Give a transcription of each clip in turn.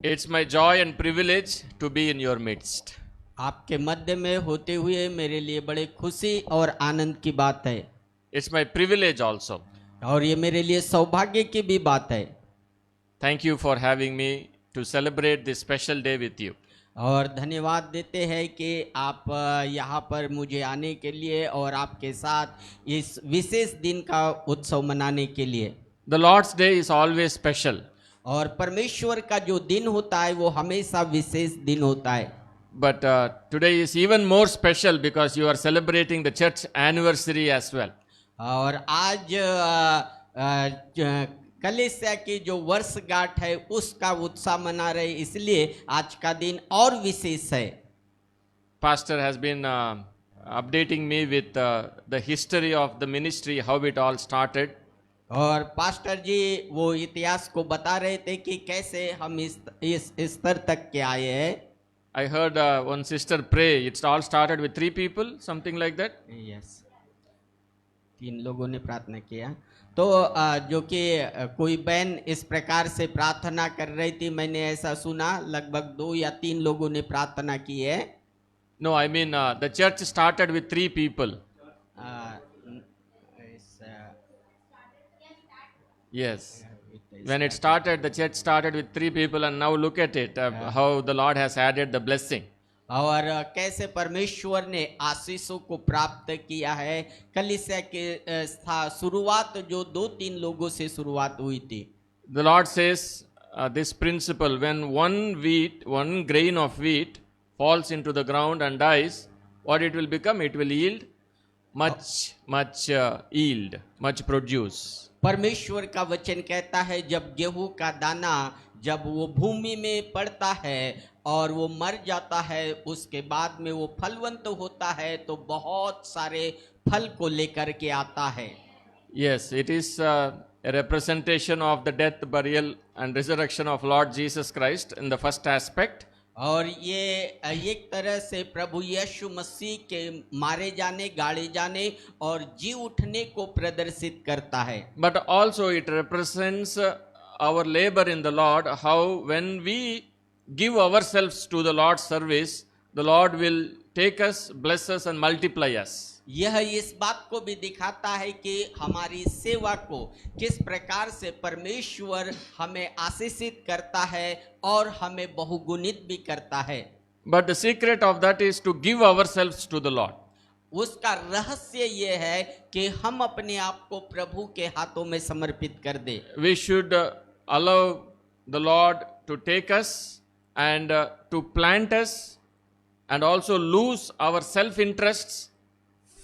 It's my joy and privilege to be in your midst. आपके मध्य में होते हुए मेरे लिए बड़े खुशी और आनंद की बात है It's my privilege also. और ये मेरे लिए सौभाग्य की भी बात है। Thank you for having me to celebrate this special day with you. और धन्यवाद देते हैं कि आप यहाँ पर मुझे आने के लिए और आपके साथ इस विशेष दिन का उत्सव मनाने के लिए। The Lord's Day is always special. और परमेश्वर का जो दिन होता है वो हमेशा विशेष दिन होता है। But today is even more special because you are celebrating the church anniversary as well. और आज कलीसिया की जो वर्षगांठ है उसका उत्साह मना रहे, इसलिए आज का दिन और विशेष है। Pastor has been updating me with the history of the ministry, how it all started. और पास्टर जी वो इतिहास को बता रहे थे कि कैसे हम इस स्तर तक के आए हैं। I heard one sister pray. It all started with 3 people, something like that. Yes, 3 लोगों ने प्रार्थना किया। तो जो कि कोई बहन इस प्रकार से प्रार्थना कर रही थी, मैंने ऐसा सुना, लगभग 2 या 3 लोगों ने प्रार्थना की है। No, I mean the church started with 3 people. Yes. When it started, the church started with 3 people, and now look at it, how the Lord has added the blessing. और कैसे परमेश्वर ने आशीषों को प्राप्त किया है। कलीसिया के शुरुआत जो 2-3 लोगों से शुरुआत हुई थी। The Lord says this principle: when one grain of wheat falls into the ground and dies, what it will become? It will yield much yield, much produce. परमेश्वर का वचन कहता है जब गेहूं का दाना जब वो भूमि में पड़ता है और वो मर जाता है, उसके बाद में वो फलवंत होता है तो बहुत सारे फल को लेकर के आता है। Yes, it is a representation of the death, burial and resurrection of Lord Jesus Christ in the first aspect. और ये एक तरह से प्रभु यीशु मसीह के मारे जाने, गाड़े जाने और जी उठने को प्रदर्शित करता है। But also it represents our labor in the Lord, how when we give ourselves to the Lord's service, the Lord will take us, bless us and multiply us. यह इस बात को भी दिखाता है कि हमारी सेवा को किस प्रकार से परमेश्वर हमें आशीषित करता है और हमें बहुगुणित भी करता है। But the secret of that is to give ourselves to the Lord. उसका रहस्य ये है कि हम अपने आप को प्रभु के हाथों में समर्पित कर दे। We should allow the Lord to take us and to plant us and also lose our self-interests,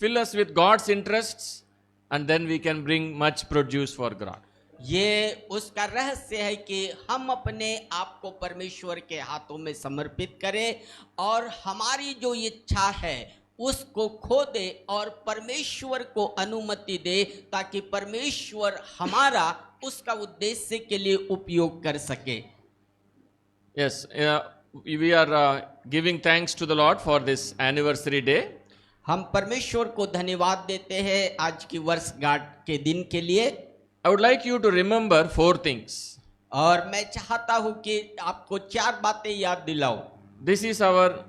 fill us with God's interests, and then we can bring much produce for God. ये उसका रहस्य है कि हम अपने आप को परमेश्वर के हाथों में समर्पित करें और हमारी जो इच्छा है उसको खो दे और परमेश्वर को अनुमति दे, ताकि परमेश्वर हमारा उसका उद्देश्य के लिए उपयोग कर सके। Yes, we are giving thanks to the Lord for this anniversary day. हम परमेश्वर को धन्यवाद देते हैं आज की वर्षगांठ के दिन के लिए। I would like you to remember 4 things. और मैं चाहता हूं कि आपको 4 बातें याद दिलाऊं। This is our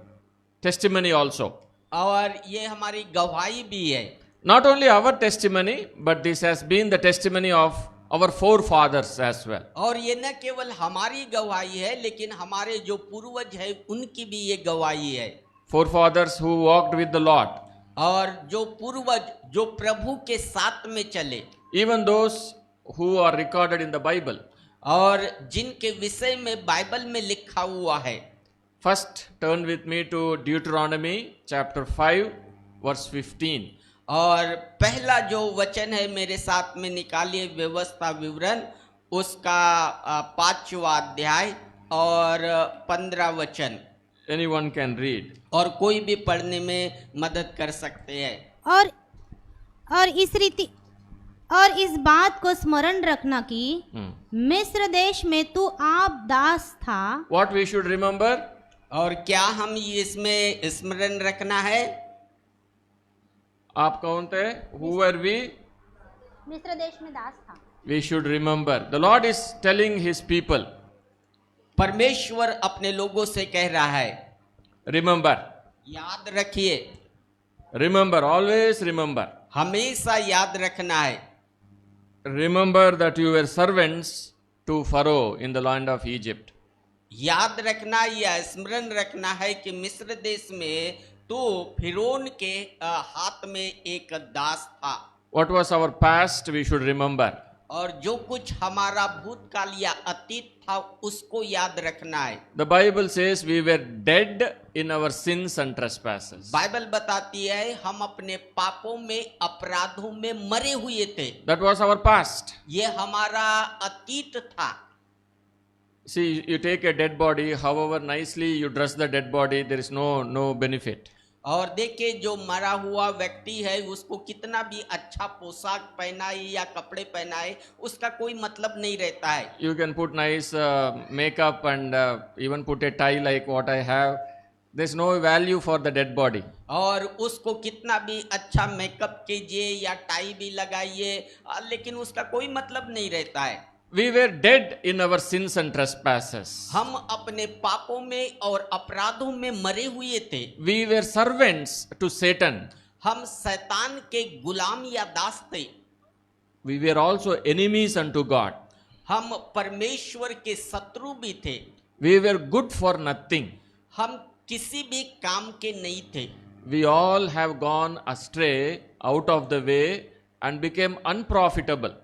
testimony also. और ये हमारी गवाही भी है। Not only our testimony, but this has been the testimony of our forefathers as well. और ये न केवल हमारी गवाही है, लेकिन हमारे जो पूर्वज है उनकी भी ये गवाही है। Forefathers who walked with the Lord. और जो पूर्वज जो प्रभु के साथ में चले, Even those who are recorded in the Bible. और जिनके विषय में बाइबल में लिखा हुआ है। First, turn with me to Deuteronomy chapter 5 verse 15. और पहला जो वचन है मेरे साथ में निकालिए, व्यवस्था विवरण उसका 5वां अध्याय और 15 वचन। Anyone can read. और कोई भी पढ़ने में मदद कर सकते हैं। और इस बात को स्मरण रखना कि मिस्र देश में तू आप दास था। What we should remember? और क्या हम इसमें स्मरण रखना है? आप कौन थे? Who were we? मिस्र देश में दास था। We should remember. The Lord is telling His people, परमेश्वर अपने लोगों से कह रहा है, Remember, याद रखिए, remember, always remember. हमेशा याद रखना है। Remember that you were servants to Pharaoh in the land of Egypt. याद रखना या स्मरण रखना है कि मिस्र देश में तो फिरौन के हाथ में एक दास था। What was our past, we should remember. और जो कुछ हमारा भूतकाल या अतीत था उसको याद रखना है। The Bible says we were dead in our sins and trespasses. Bible बताती है हम अपने पापों में, अपराधों में मरे हुए थे। That was our past. ये हमारा अतीत था। See, you take a dead body, however nicely you dress the dead body, there is no benefit. और देखिए जो मरा हुआ व्यक्ति है उसको कितना भी अच्छा पोशाक पहनाए या कपड़े पहनाए उसका कोई मतलब नहीं रहता है। You can put nice makeup and even put a tie like what I have. There is no value for the dead body. और उसको कितना भी अच्छा मेकअप कीजिए या टाई भी लगाइए लेकिन उसका कोई मतलब नहीं रहता है। We were dead in our sins and trespasses. हम अपने पापों में और अपराधों में मरे हुए थे। We were servants to Satan. हम शैतान के गुलाम या दास थे। We were also enemies unto God. हम परमेश्वर के शत्रु भी थे। We were good for nothing. हम किसी भी काम के नहीं थे। We all have gone astray out of the way and became unprofitable.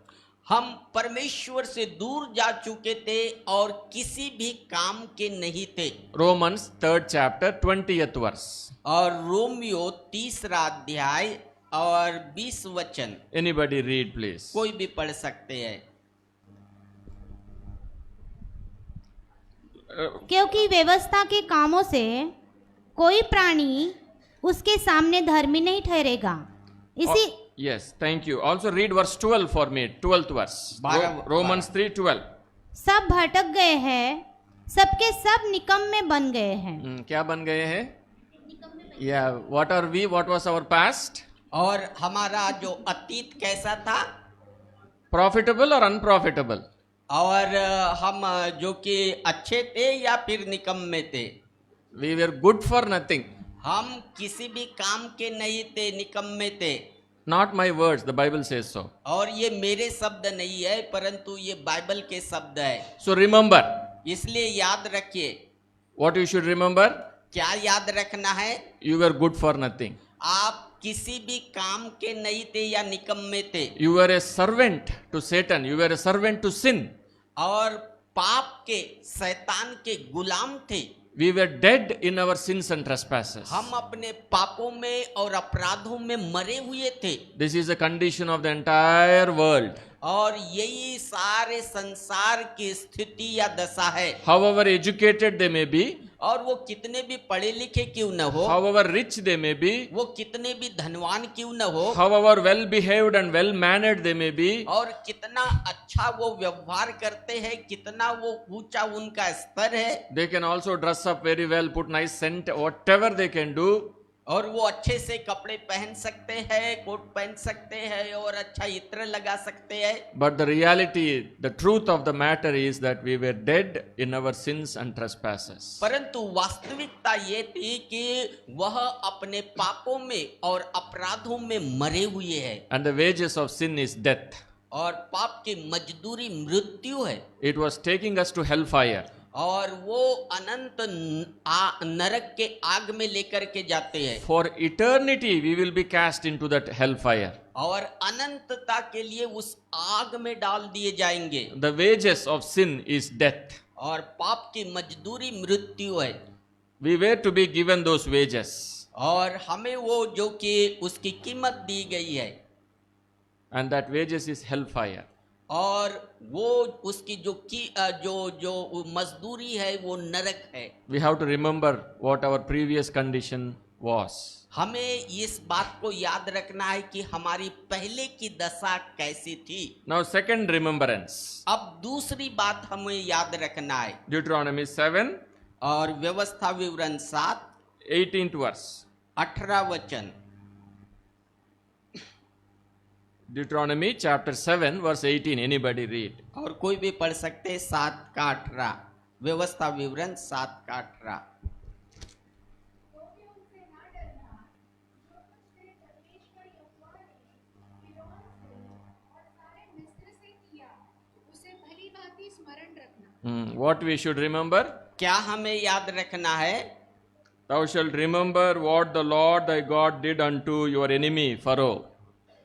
हम परमेश्वर से दूर जा चुके थे और किसी भी काम के नहीं थे। Romans 3rd chapter 20th verse. और रोमियो 3रा अध्याय और 20 वचन। Anybody read please. कोई भी पढ़ सकते हैं। क्योंकि व्यवस्था के कामों से कोई प्राणी उसके सामने धर्मी नहीं ठहरेगा। इसी Yes, thank you. Also read verse 12 for me. 12th verse. Romans 3:12. सब भटक गए हैं, सबके सब निकम्मे बन गए हैं। क्या बन गए हैं? Yeah, what are we? What was our past? और हमारा जो अतीत कैसा था? Profitable or unprofitable? और हम जो कि अच्छे थे या फिर निकम्मे थे? We were good for nothing. हम किसी भी काम के नहीं थे, निकम्मे थे। Not my words, the Bible says so. और ये मेरे शब्द नहीं है परंतु ये बाइबल के शब्द है। So remember. इसलिए याद रखिए। What you should remember? क्या याद रखना है? You were good for nothing. आप किसी भी काम के नहीं थे या निकम्मे थे। You were a servant to Satan. You were a servant to sin. और पाप के, शैतान के गुलाम थे। We were dead in our sins and trespasses. हम अपने पापों में और अपराधों में मरे हुए थे। This is the condition of the entire world. और यही सारे संसार की स्थिति या दशा है। However educated they may be, और वो कितने भी पढ़े लिखे क्यों न हो, however rich they may be, वो कितने भी धनवान क्यों न हो, however well behaved and well mannered they may be, और कितना अच्छा वो व्यवहार करते हैं, कितना वो ऊंचा उनका स्तर है, they can also dress up very well, put nice scent, whatever they can do. और वो अच्छे से कपड़े पहन सकते हैं, कोट पहन सकते हैं और अच्छा इत्र लगा सकते हैं। But the reality, the truth of the matter is that we were dead in our sins and trespasses. परंतु वास्तविकता ये थी कि वह अपने पापों में और अपराधों में मरे हुए हैं। And the wages of sin is death. और पाप की मजदूरी मृत्यु है। It was taking us to hellfire. और वो अनंत नरक के आग में लेकर के जाते हैं। For eternity we will be cast into that hellfire. और अनंतता के लिए उस आग में डाल दिए जाएंगे। The wages of sin is death. और पाप की मजदूरी मृत्यु है। We were to be given those wages. और हमें वो जो कि उसकी कीमत दी गई है। And that wages is hellfire. और वो उसकी जो मजदूरी है वो नरक है। We have to remember what our previous condition was. हमें इस बात को याद रखना है कि हमारी पहले की दशा कैसी थी। Now second remembrance. अब दूसरी बात हमें याद रखना है। Deuteronomy 7, और व्यवस्था विवरण 7, 18th verse. 18 वचन। Deuteronomy chapter 7 verse 18. Anybody read? और कोई भी पढ़ सकते 7 का 18। व्यवस्था विवरण 7:18। What we should remember? क्या हमें याद रखना है? Thou shalt remember what the Lord thy God did unto your enemy Pharaoh.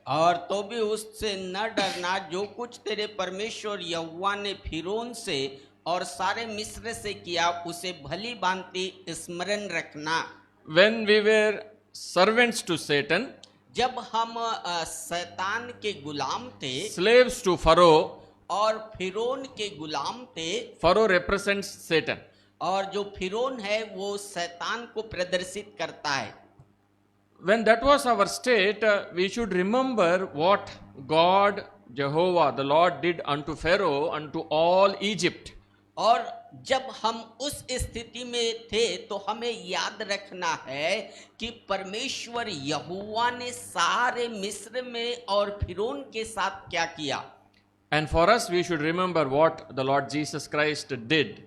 और तो भी उससे न डरना, जो कुछ तेरे परमेश्वर यहोवा ने फिरौन से और सारे मिस्र से किया, उसे भली भांति स्मरण रखना। When we were servants to Satan, जब हम शैतान के गुलाम थे slaves to Pharaoh, और फिरौन के गुलाम थे, Pharaoh represents Satan. और जो फिरौन है वो शैतान को प्रदर्शित करता है। When that was our state, we should remember what God, Jehovah, the Lord did unto Pharaoh, unto all Egypt. और जब हम उस स्थिति में थे तो हमें याद रखना है कि परमेश्वर यहोवा ने सारे मिस्र में और फिरौन के साथ क्या किया। And for us, we should remember what the Lord Jesus Christ did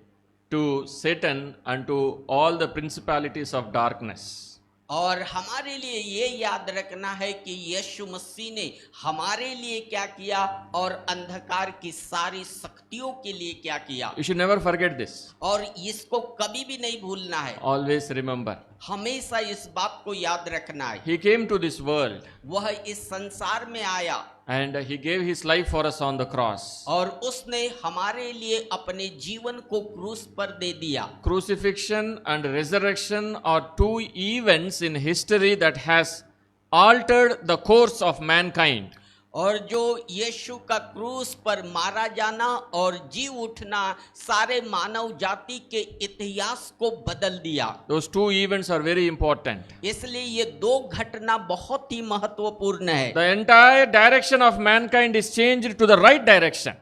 to Satan and to all the principalities of darkness. और हमारे लिए ये याद रखना है कि यीशु मसीह ने हमारे लिए क्या किया और अंधकार की सारी शक्तियों के लिए क्या किया। You should never forget this. और इसको कभी भी नहीं भूलना है, Always remember. हमेशा इस बात को याद रखना है। He came to this world वह इस संसार में आया and he gave his life for us on the cross. और उसने हमारे लिए अपने जीवन को क्रूस पर दे दिया। Crucifixion and resurrection are two events in history that has altered the course of mankind. और जो यीशु का क्रूस पर मारा जाना और जी उठना सारे मानव जाति के इतिहास को बदल दिया। Those two events are very important. इसलिए ये दो घटना बहुत ही महत्वपूर्ण है। The entire direction of mankind is changed to the right direction.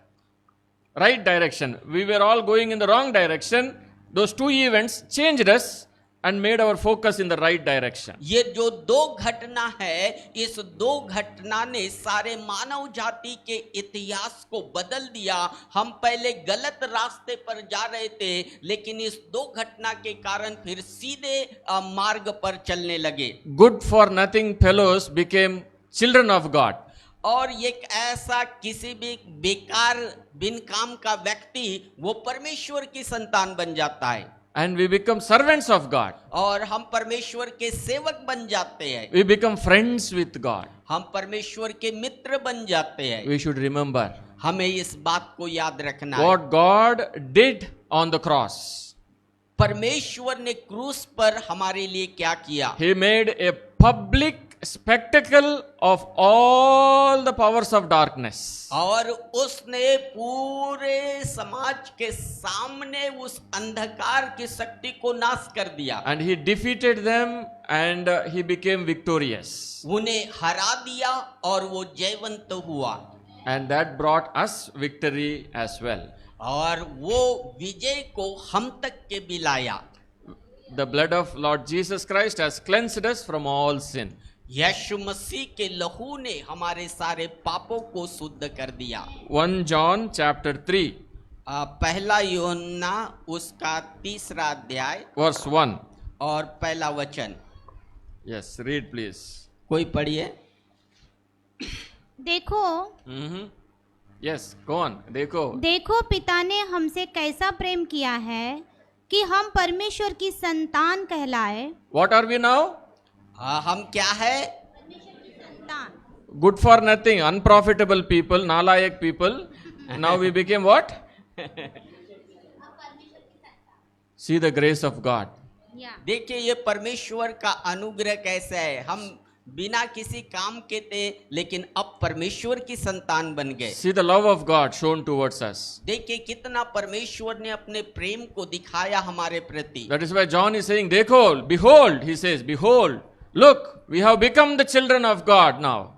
Right direction. We were all going in the wrong direction. Those two events changed us and made our focus in the right direction. ये जो दो घटना है, इस दो घटना ने सारे मानव जाति के इतिहास को बदल दिया। हम पहले गलत रास्ते पर जा रहे थे, लेकिन इस दो घटना के कारण फिर सीधे मार्ग पर चलने लगे। Good for nothing fellows became children of God. और एक ऐसा किसी भी बेकार बिन काम का व्यक्ति वो परमेश्वर की संतान बन जाता है। And we become servants of God. और हम परमेश्वर के सेवक बन जाते हैं। We become friends with God. हम परमेश्वर के मित्र बन जाते हैं। We should remember हमें इस बात को याद रखना है। what God did on the cross. परमेश्वर ने क्रूस पर हमारे लिए क्या किया। He made a public spectacle of all the powers of darkness. और उसने पूरे समाज के सामने उस अंधकार की शक्ति को नाश कर दिया। And he defeated them and he became victorious. उन्हें हरा दिया और वो जयवंत हुआ। And that brought us victory as well. और वो विजय को हम तक के भी लाया। The blood of Lord Jesus Christ has cleansed us from all sin. यीशु मसीह के लहू ने हमारे सारे पापों को शुद्ध कर दिया। 1 John chapter 3 पहला यूहन्ना उसका 3 अध्याय verse 1. और पहला वचन। Yes, read please. कोई पढ़िए। देखो Yes, go on. देखो पिता ने हमसे कैसा प्रेम किया है कि हम परमेश्वर की संतान कहलाए। What are we now? हम क्या है? संतान। Good for nothing, unprofitable people, nalayak people. Now we became what? See the grace of God. देखिए ये परमेश्वर का अनुग्रह कैसा है। हम बिना किसी काम के थे, लेकिन अब परमेश्वर की संतान बन गए। See the love of God shown towards us. देखिए कितना परमेश्वर ने अपने प्रेम को दिखाया हमारे प्रति। That is why John is saying, देखो, behold, he says, behold, look, we have become the children of God now.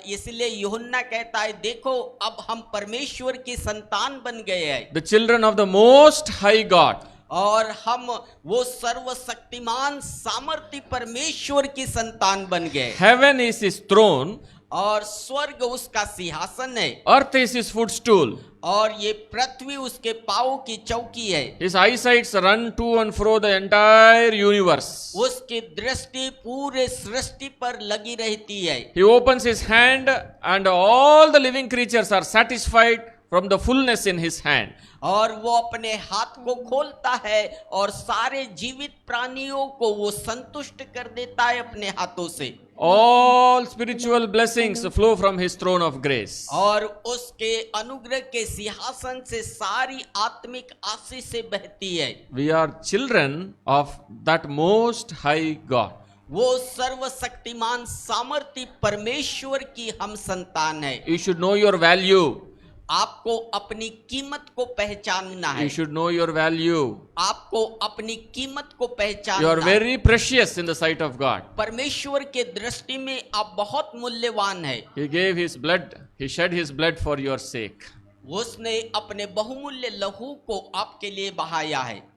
इसलिए यूहन्ना कहता है, देखो अब हम परमेश्वर की संतान बन गए हैं। The children of the most high God. और हम वो सर्वशक्तिमान सामर्थी परमेश्वर की संतान बन गए। Heaven is his throne और स्वर्ग उसका सिंहासन है earth is his footstool. और ये पृथ्वी उसके पाँव की चौकी है। His eyesights run to and fro the entire universe. उसकी दृष्टि पूरे सृष्टि पर लगी रहती है। He opens his hand and all the living creatures are satisfied from the fullness in his hand. और वो अपने हाथ को खोलता है और सारे जीवित प्राणियों को वो संतुष्ट कर देता है अपने हाथों से। All spiritual blessings flow from his throne of grace. और उसके अनुग्रह के सिंहासन से सारी आत्मिक आशीष से बहती है। We are children of that most high God. वो सर्वशक्तिमान सामर्थी परमेश्वर की हम संतान है। You should know your value. आपको अपनी कीमत को पहचानना है। You should know your value. आपको अपनी कीमत को You पहचानना are है। very precious in the sight of God. परमेश्वर के दृष्टि में आप बहुत मूल्यवान है। He gave his blood, he shed his blood for your sake. उसने अपने बहुमूल्य लहू को आपके लिए बहाया है।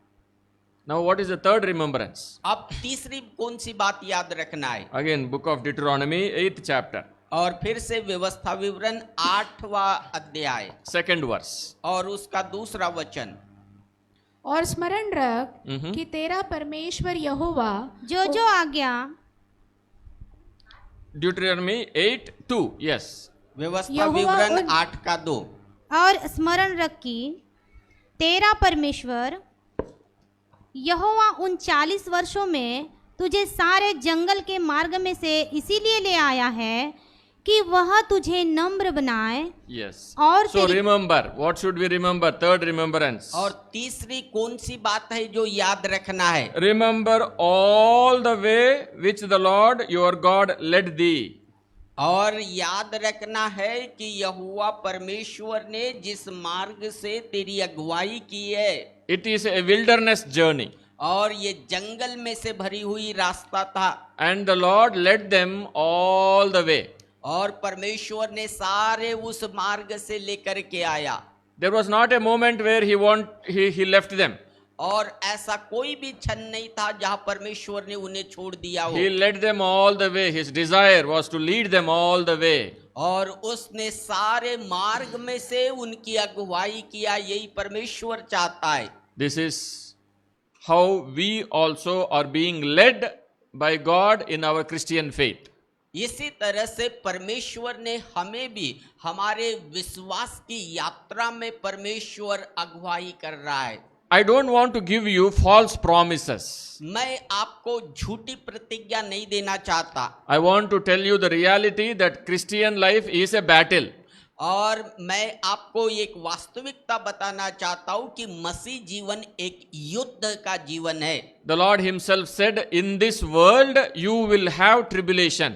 Now what is the third remembrance? अब तीसरी कौन सी बात याद रखना है? Again, book of Deuteronomy, 8th chapter, और फिर से व्यवस्था विवरण 8वां अध्याय 2nd verse. और उसका दूसरा वचन। और स्मरण रख कि तेरा परमेश्वर यहोवा जो जो आज्ञा Deuteronomy 8:2. Yes. व्यवस्था यहोवा विवरण उन- 8:2। और स्मरण रख कि तेरा परमेश्वर यहोवा उन 40 वर्षों में तुझे सारे जंगल के मार्ग में से इसीलिए ले आया है कि वह तुझे नम्र बनाए। Yes. और So तेरी- remember, what should we remember? Third remembrance. और तीसरी कौन सी बात है जो याद रखना है? Remember all the way which the Lord your God led thee. और याद रखना है कि यहोवा परमेश्वर ने जिस मार्ग से तेरी अगुवाई की है, It is a wilderness journey. और ये जंगल में से भरी हुई रास्ता था। And the Lord led them all the way. और परमेश्वर ने सारे उस मार्ग से लेकर के आया। There was not a moment where he left them. और ऐसा कोई भी क्षण नहीं था जहां परमेश्वर ने उन्हें छोड़ दिया हो। He led them all the way. His desire was to lead them all the way. और उसने सारे मार्ग में से उनकी अगुवाई किया, यही परमेश्वर चाहता है। This is how we also are being led by God in our Christian faith. इसी तरह से परमेश्वर ने हमें भी हमारे विश्वास की यात्रा में परमेश्वर अगुवाई कर रहा है। I don't want to give you false promises. मैं आपको झूठी प्रतिज्ञा नहीं देना चाहता, I want to tell you the reality that Christian life is a battle. और मैं आपको एक वास्तविकता बताना चाहता हूं कि मसीह जीवन एक युद्ध का जीवन है। The Lord himself said, in this world you will have tribulation,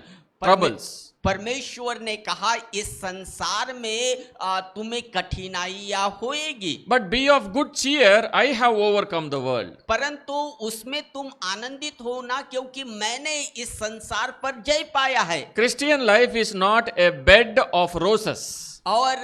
troubles. परमेश्वर ने कहा इस संसार में तुम्हें कठिनाइयां होएगी, But be of good cheer, I have overcome the world. परंतु उसमें तुम आनंदित हो ना, क्योंकि मैंने इस संसार पर जय पाया है। Christian life is not a bed of roses. और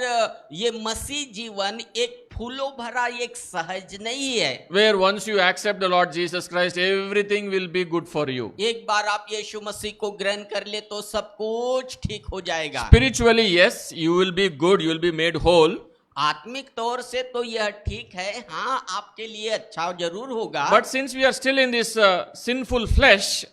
ये मसीह जीवन एक फूलों भरा एक सहज नहीं है, Where once you accept the Lord Jesus Christ, everything will be good for you. एक बार आप यीशु मसीह को ग्रहण कर ले तो सब कुछ ठीक हो जाएगा। Spiritually, yes, you will be good, you will be made whole. आत्मिक तौर से तो यह ठीक है, हाँ आपके लिए अच्छा जरूर होगा। But since we are still in this sinful flesh,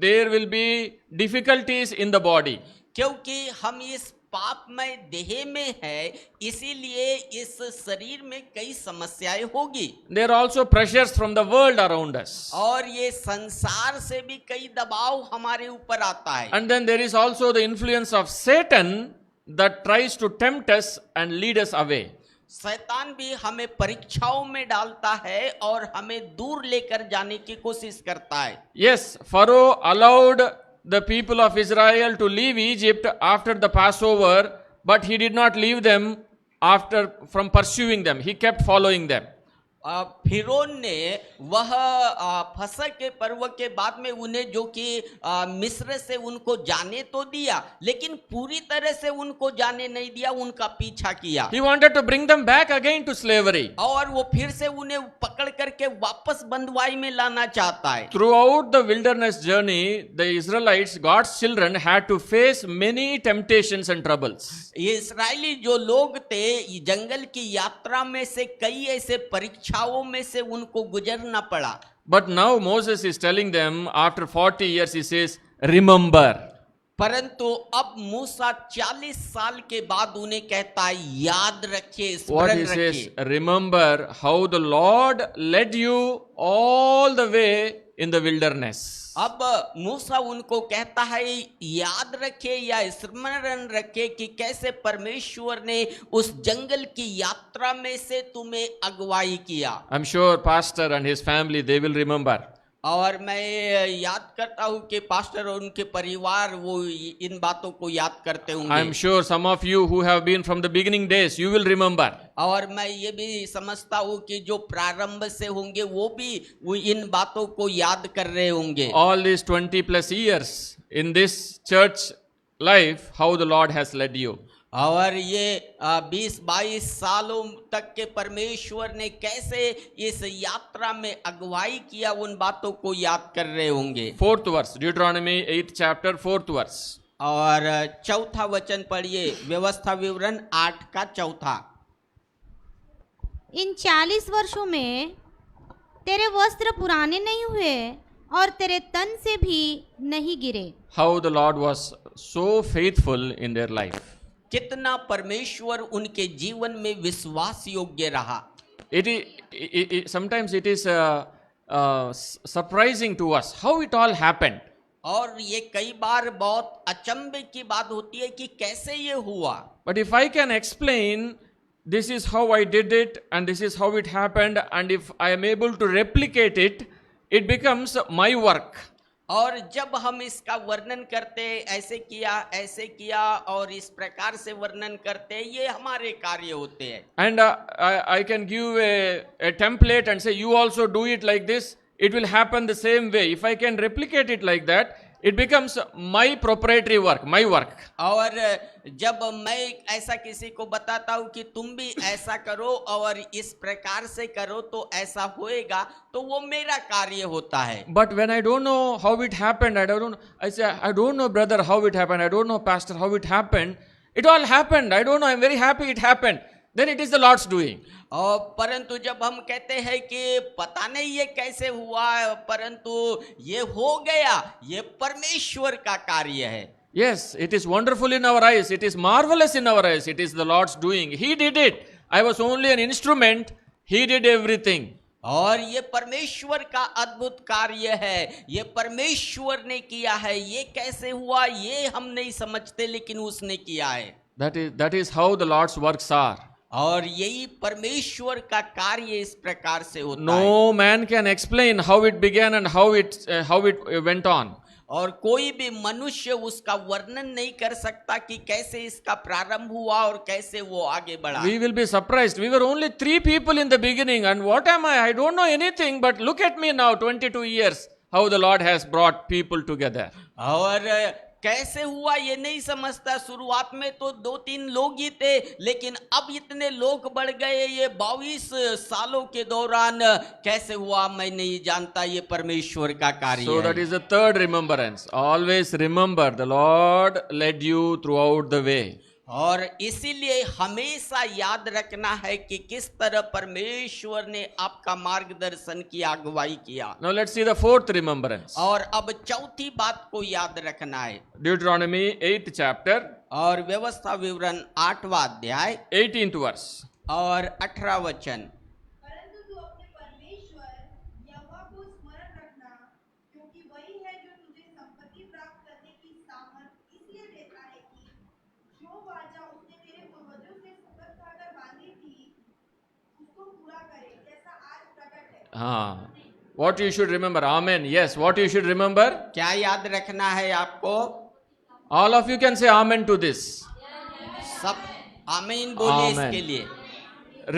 there will be difficulties in the body. क्योंकि हम इस पापमय देह में है, इसीलिए इस शरीर में कई समस्याएं होगी। There are also pressures from the world around us. और ये संसार से भी कई दबाव हमारे ऊपर आता है। And then there is also the influence of Satan that tries to tempt us and lead us away. शैतान भी हमें परीक्षाओं में डालता है और हमें दूर लेकर जाने की कोशिश करता है। Yes, Pharaoh allowed the people of Israel to leave Egypt after the Passover, but he did not leave them from pursuing them. He kept following them. फिरौन ने वह फसह के पर्व के बाद में उन्हें जो कि मिस्र से उनको जाने तो दिया, लेकिन पूरी तरह से उनको जाने नहीं दिया, उनका पीछा किया। He wanted to bring them back again to slavery. और वो फिर से उन्हें पकड़ करके वापस बंधुआई में लाना चाहता है। Throughout the wilderness journey, the Israelites, God's children, had to face many temptations and troubles. ये इस्राएली जो लोग थे, ये जंगल की यात्रा में से कई ऐसे परीक्षाओं में से उनको गुजरना पड़ा। But now Moses is telling them, after 40 years, he says, remember. परंतु अब मूसा 40 साल के बाद उन्हें कहता है, याद रखिए, What स्मरण he says, रखिए। remember how the Lord led you all the way in the wilderness. अब मूसा उनको कहता है, याद रखे या स्मरण रखे कि कैसे परमेश्वर ने उस जंगल की यात्रा में से तुम्हें अगुवाई किया। I'm sure pastor and his family, they will remember. और मैं याद करता हूँ कि पास्टर और उनके परिवार वो इन बातों को याद करते होंगे। I'm sure some of you who have been from the beginning days, you will remember. और मैं ये भी समझता हूँ कि जो प्रारंभ से होंगे वो भी वो इन बातों को याद कर रहे होंगे। All these 20 plus years in this church life, how the Lord has led you. और ये 20-22 सालों तक के परमेश्वर ने कैसे इस यात्रा में अगुवाई किया, उन बातों को याद कर रहे होंगे। 4th verse, Deuteronomy 8th chapter, 4th verse. और चौथा वचन पढ़िए, व्यवस्था विवरण 8 का चौथा। इन 40 वर्षों में तेरे वस्त्र पुराने नहीं हुए और तेरे तन से भी नहीं गिरे। How the Lord was so faithful in their life. कितना परमेश्वर उनके जीवन में विश्वास योग्य रहा। Sometimes it is surprising to us how it all happened. और ये कई बार बहुत अचंभे की बात होती है कि कैसे ये हुआ। But if I can explain, this is how I did it and this is how it happened, and if I am able to replicate it, it becomes my work. और जब हम इसका वर्णन करते, ऐसे किया और इस प्रकार से वर्णन करते, ये हमारे कार्य होते हैं। And I can give a template and say, you also do it like this. It will happen the same way. If I can replicate it like that, it becomes my proprietary work, my work. और जब मैं ऐसा किसी को बताता हूँ कि तुम भी ऐसा करो और इस प्रकार से करो तो ऐसा होएगा, तो वो मेरा कार्य होता है। But when I don't know how it happened, I say, I don't know, brother, how it happened. I don't know, pastor, how it happened. It all happened. I don't know. I'm very happy it happened. Then it is the Lord's doing. और परंतु जब हम कहते हैं कि पता नहीं ये कैसे हुआ, परंतु ये हो गया, ये परमेश्वर का कार्य है। Yes, it is wonderful in our eyes. It is marvelous in our eyes. It is the Lord's doing. He did it. I was only an instrument. He did everything. और ये परमेश्वर का अद्भुत कार्य है, ये परमेश्वर ने किया है। ये कैसे हुआ ये हम नहीं समझते, लेकिन उसने किया है। That is how the Lord's works are. और यही परमेश्वर का कार्य इस प्रकार से होता है। No man can explain how it began and how it went on. और कोई भी मनुष्य उसका वर्णन नहीं कर सकता कि कैसे इसका प्रारंभ हुआ और कैसे वो आगे बढ़ा। We will be surprised. We were only 3 people in the beginning, and what am I? I don't know anything, but look at me now, 22 years, how the Lord has brought people together. और कैसे हुआ ये नहीं समझता। शुरुआत में तो 2-3 लोग ही थे, लेकिन अब इतने लोग बढ़ गए। ये 22 सालों के दौरान कैसे हुआ मैं नहीं जानता, ये परमेश्वर का कार्य So that है। is the third remembrance. Always remember the Lord led you throughout the way. और इसीलिए हमेशा याद रखना है कि किस तरह परमेश्वर ने आपका मार्गदर्शन किया, अगुवाई किया। Now let's see the fourth remembrance. और अब चौथी बात को याद रखना है। Deuteronomy 8th chapter, और व्यवस्था विवरण 8वां अध्याय 18th verse. और 18 वचन। परंतु तू अपने परमेश्वर यहोवा को स्मरण रखना, क्योंकि वही है जो तुझे संपत्ति प्राप्त करने की सामर्थ इसलिए देता है कि जो वाचा उसने तेरे पूर्वजों से शपथ खाकर बांधी थी उसको पूरा करे, जैसा आज प्रकट है। What you should remember. Amen. Yes, what you should remember. क्या याद रखना है आपको? All of you can say amen to this. सब आमीन बोलिए Amen. इसके लिए।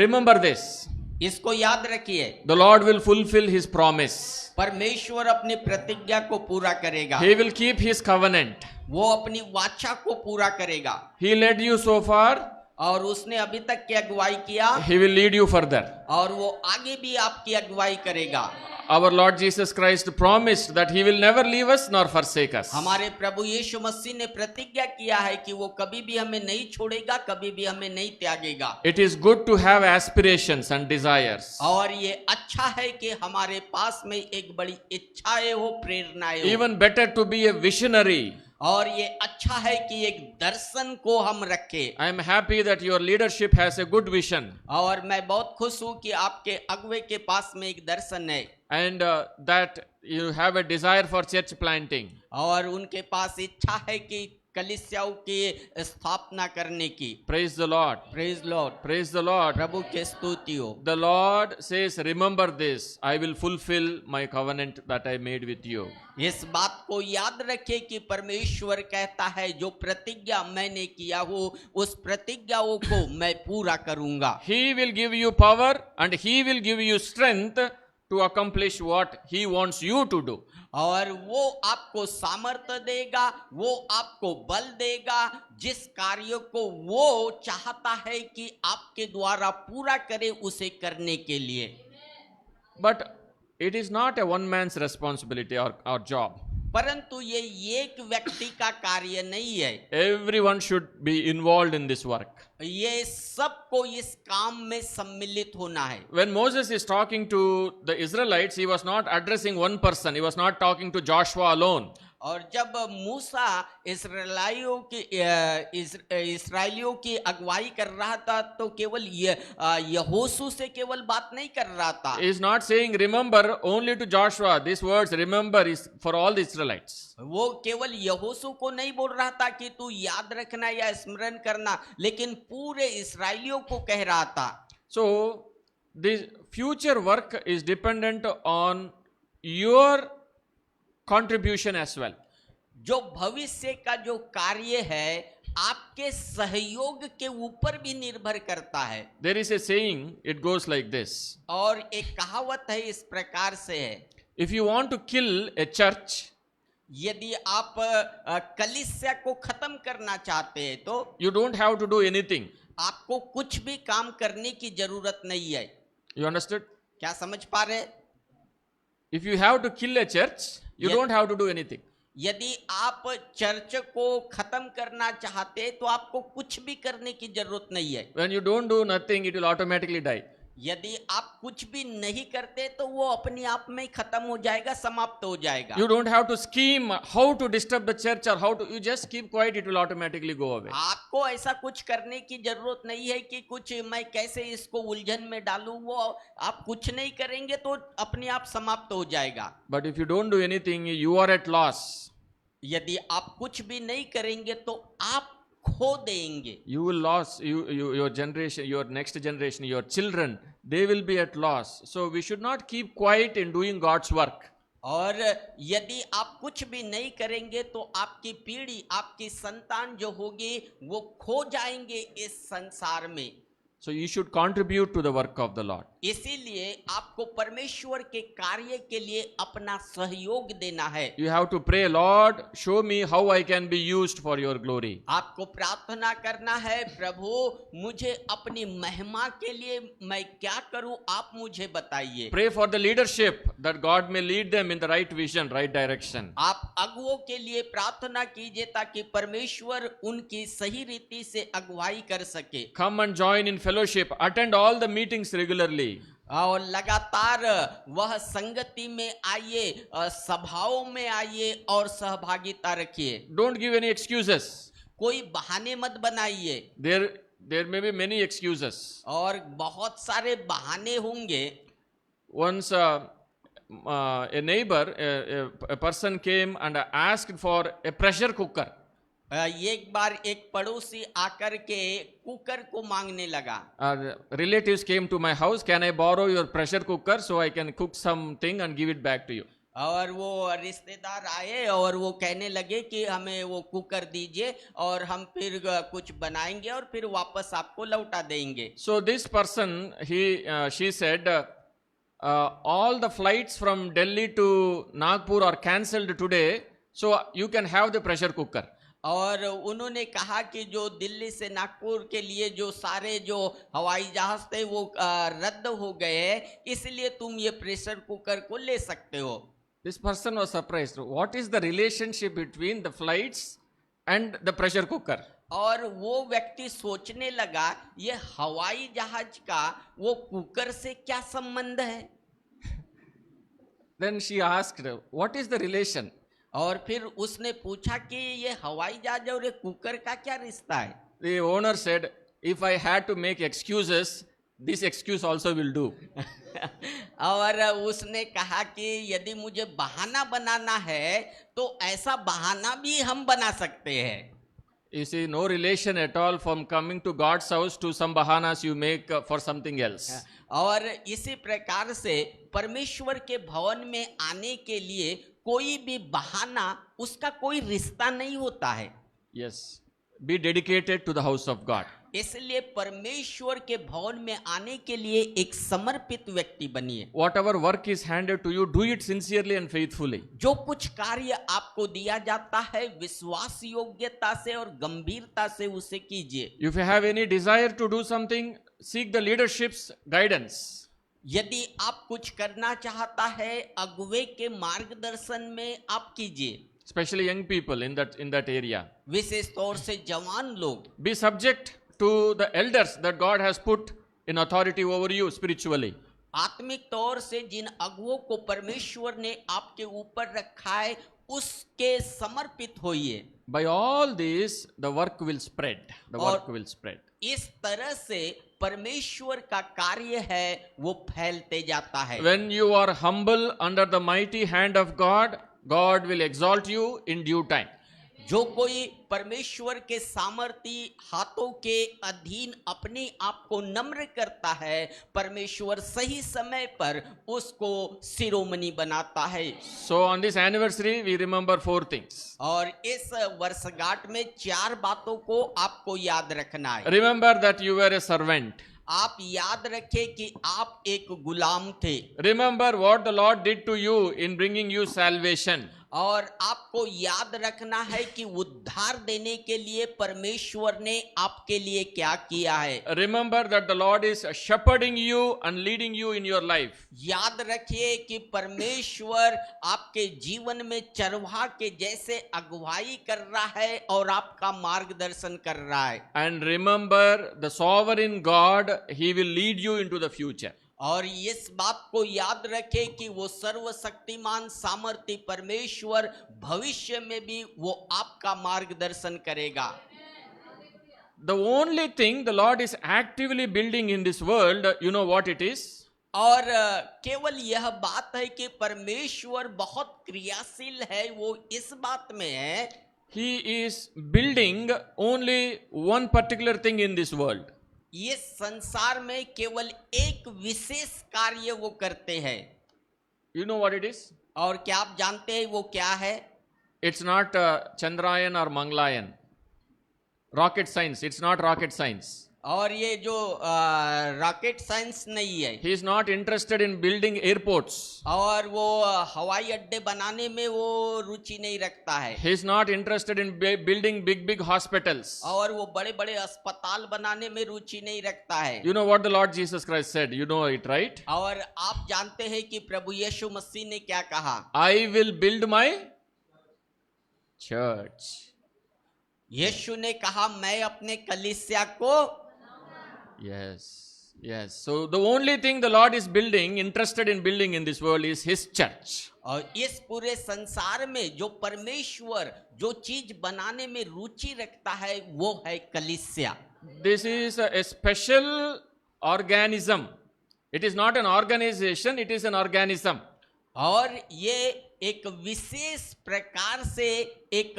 Remember this. इसको याद रखिए, The Lord will fulfill His promise. परमेश्वर अपनी प्रतिज्ञा को पूरा करेगा, He will keep His covenant. वो अपनी वाचा को पूरा करेगा। He led you so far, और उसने अभी तक की अगुवाई किया, He will lead you further. और वो आगे भी आपकी अगुवाई करेगा। Our Lord Jesus Christ promised that He will never leave us nor forsake us. हमारे प्रभु यीशु मसीह ने प्रतिज्ञा किया है कि वो कभी भी हमें नहीं छोड़ेगा, कभी भी हमें नहीं त्यागेगा। It is good to have aspirations and desires. और ये अच्छा है कि हमारे पास में एक बड़ी इच्छाएं हो, प्रेरणाएं हो। Even better to be a visionary. और ये अच्छा है कि एक दर्शन को हम रखें। I am happy that your leadership has a good vision. और मैं बहुत खुश हूँ कि आपके अगुवे के पास में एक दर्शन है, And that you have a desire for church planting. और उनके पास इच्छा है कि कलीसियाओं की स्थापना करने की। Praise the Lord. Praise Lord, Praise the Lord. प्रभु के स्तुति हो। The Lord says, remember this, I will fulfill my covenant that I made with you. इस बात को याद रखे कि परमेश्वर कहता है जो प्रतिज्ञा मैंने किया हो उस प्रतिज्ञाओं को मैं पूरा करूंगा। He will give you power and He will give you strength to accomplish what He wants you to do. और वो आपको सामर्थ्य देगा, वो आपको बल देगा जिस कार्य को वो चाहता है कि आपके द्वारा पूरा करे उसे करने के लिए। But it is not a one man's responsibility or job. परंतु ये एक व्यक्ति का कार्य नहीं है, Everyone should be involved in this work. ये सबको इस काम में सम्मिलित होना है। When Moses is talking to the Israelites, he was not addressing one person. He was not talking to Joshua alone. और जब मूसा इसराइलियों की अगुवाई कर रहा था तो केवल यहोशू से केवल बात नहीं कर रहा था। He is not saying remember only to Joshua. These words remember is for all the Israelites. वो केवल यहोशू को नहीं बोल रहा था कि तू याद रखना या स्मरण करना, लेकिन पूरे इस्राएलियों को कह रहा था। So the future work is dependent on your contribution as well. जो भविष्य का जो कार्य है आपके सहयोग के ऊपर भी निर्भर करता है। There is a saying, it goes like this. और एक कहावत है इस प्रकार से है, If you want to kill a church, यदि आप कलीसिया को खत्म करना चाहते हैं तो you don't have to do anything. आपको कुछ भी काम करने की जरूरत नहीं है। You understood? क्या समझ पा रहे? If you have to kill a church, you Yes. don't have to do anything. यदि आप चर्च को खत्म करना चाहते हैं तो आपको कुछ भी करने की जरूरत नहीं है। When you don't do nothing, it will automatically die. यदि आप कुछ भी नहीं करते तो वो अपने आप में खत्म हो जाएगा, समाप्त हो जाएगा। You don't have to scheme how to disturb the church or how to, you just keep quiet, it will automatically go away. आपको ऐसा कुछ करने की जरूरत नहीं है कि कुछ मैं कैसे इसको उलझन में डालूं, वो आप कुछ नहीं करेंगे तो अपने आप समाप्त हो जाएगा। But if you don't do anything, you are at loss. यदि आप कुछ भी नहीं करेंगे तो आप खो देंगे। You will lose, your generation, your next generation, your children, they will be at loss. So we should not keep quiet in doing God's work. और यदि आप कुछ भी नहीं करेंगे तो आपकी पीढ़ी, आपकी संतान जो होगी वो खो जाएंगे इस संसार में। So you should contribute to the work of the Lord. इसीलिए आपको परमेश्वर के कार्य के लिए अपना सहयोग देना है। You have to pray, Lord, show me how I can be used for your glory. आपको प्रार्थना करना है, प्रभु मुझे अपनी महिमा के लिए मैं क्या करूं, आप मुझे बताइए। Pray for the leadership that God may lead them in the right vision, right direction. आप अगुवों के लिए प्रार्थना कीजिए ताकि परमेश्वर उनकी सही रीति से अगुवाई कर सके। Come and join in fellowship. Attend all the meetings regularly. और लगातार वह संगति में आइए, सभाओं में आइए और सहभागिता रखिए। Don't give any excuses. कोई बहाने मत बनाइए। There may be many excuses. और बहुत सारे बहाने होंगे। Once a neighbor, a person came and asked for a pressure cooker. एक बार एक पड़ोसी आकर के कुकर को मांगने लगा। Relatives came to my house. Can I borrow your pressure cooker so I can cook something and give it back to you? और वो रिश्तेदार आए और वो कहने लगे कि हमें वो कुकर दीजिए और हम फिर कुछ बनाएंगे और फिर वापस आपको लौटा देंगे। So this person, she said, all the flights from Delhi to Nagpur are cancelled today, so you can have the pressure cooker. और उन्होंने कहा कि जो दिल्ली से नागपुर के लिए जो सारे जो हवाई जहाज थे वो रद्द हो गए हैं, इसलिए तुम ये प्रेशर कुकर को ले सकते हो। This person was surprised. What is the relationship between the flights and the pressure cooker? और वो व्यक्ति सोचने लगा ये हवाई जहाज का वो कुकर से क्या संबंध है। Then she asked, what is the relation? और फिर उसने पूछा कि ये हवाई जहाज और ये कुकर का क्या रिश्ता है। The owner said, if I had to make excuses, this excuse also will do. और उसने कहा कि यदि मुझे बहाना बनाना है तो ऐसा बहाना भी हम बना सकते हैं। You see, no relation at all from coming to God's house to some bahanas you make for something else. और इसी प्रकार से परमेश्वर के भवन में आने के लिए कोई भी बहाना उसका कोई रिश्ता नहीं होता है। Yes. Be dedicated to the house of God. इसलिए परमेश्वर के भवन में आने के लिए एक समर्पित व्यक्ति बनिए। Whatever work is handed to you, do it sincerely and faithfully. जो कुछ कार्य आपको दिया जाता है विश्वास योग्यता से और गंभीरता से उसे कीजिए। If you have any desire to do something, seek the leadership's guidance. यदि आप कुछ करना चाहता है अगुवे के मार्गदर्शन में आप कीजिए। Especially young people in that area. विशेष तौर से जवान लोग Be subject to the elders that God has put in authority over you spiritually. आत्मिक तौर से जिन अगुवों को परमेश्वर ने आपके ऊपर रखा है उसके समर्पित होइए। By all this, the work will spread. The work will spread. इस तरह से परमेश्वर का कार्य है वो फैलते जाता है। When you are humble under the mighty hand of God, God will exalt you in due time. जो कोई परमेश्वर के सामर्थी हाथों के अधीन अपने आप को नम्र करता है परमेश्वर सही समय पर उसको शिरोमणि बनाता है। So on this anniversary, we remember 4 things. और इस वर्षगांठ में 4 बातों को आपको याद रखना है। Remember that you were a servant. आप याद रखें कि आप एक गुलाम थे। Remember what the Lord did to you in bringing you salvation. और आपको याद रखना है कि उद्धार देने के लिए परमेश्वर ने आपके लिए क्या किया है। Remember that the Lord is shepherding you and leading you in your life. याद रखिए कि परमेश्वर आपके जीवन में चरवाहा के जैसे अगुवाई कर रहा है और आपका मार्गदर्शन कर रहा है। And remember the sovereign God, He will lead you into the future. और इस बात को याद रखें कि वो सर्वशक्तिमान सामर्थी परमेश्वर भविष्य में भी वो आपका मार्गदर्शन करेगा। The only thing the Lord is actively building in this world, you know what it is? और केवल यह बात है कि परमेश्वर बहुत क्रियाशील है वो इस बात में है He is building only one particular thing in this world. ये संसार में केवल एक विशेष कार्य वो करते हैं। You know what it is? और क्या आप जानते हैं वो क्या है? It's not Chandrayaan or Mangalayan. Rocket science. It's not rocket science. और ये जो रॉकेट साइंस नहीं है। He is not interested in building airports. और वो हवाई अड्डे बनाने में वो रुचि नहीं रखता है। He is not interested in building big hospitals. और वो बड़े बड़े अस्पताल बनाने में रुचि नहीं रखता है। You know what the Lord Jesus Christ said? You know it, right? और आप जानते हैं कि प्रभु यीशु मसीह ने क्या कहा? I will build my church. यीशु ने कहा मैं अपने कलीसिया को Yes. So the only thing the Lord is building, interested in building in this world is His church. और इस पूरे संसार में जो परमेश्वर जो चीज बनाने में रुचि रखता है वो है कलीसिया। This is a special organism. It is not an organization, it is an organism. और ये एक विशेष प्रकार से एक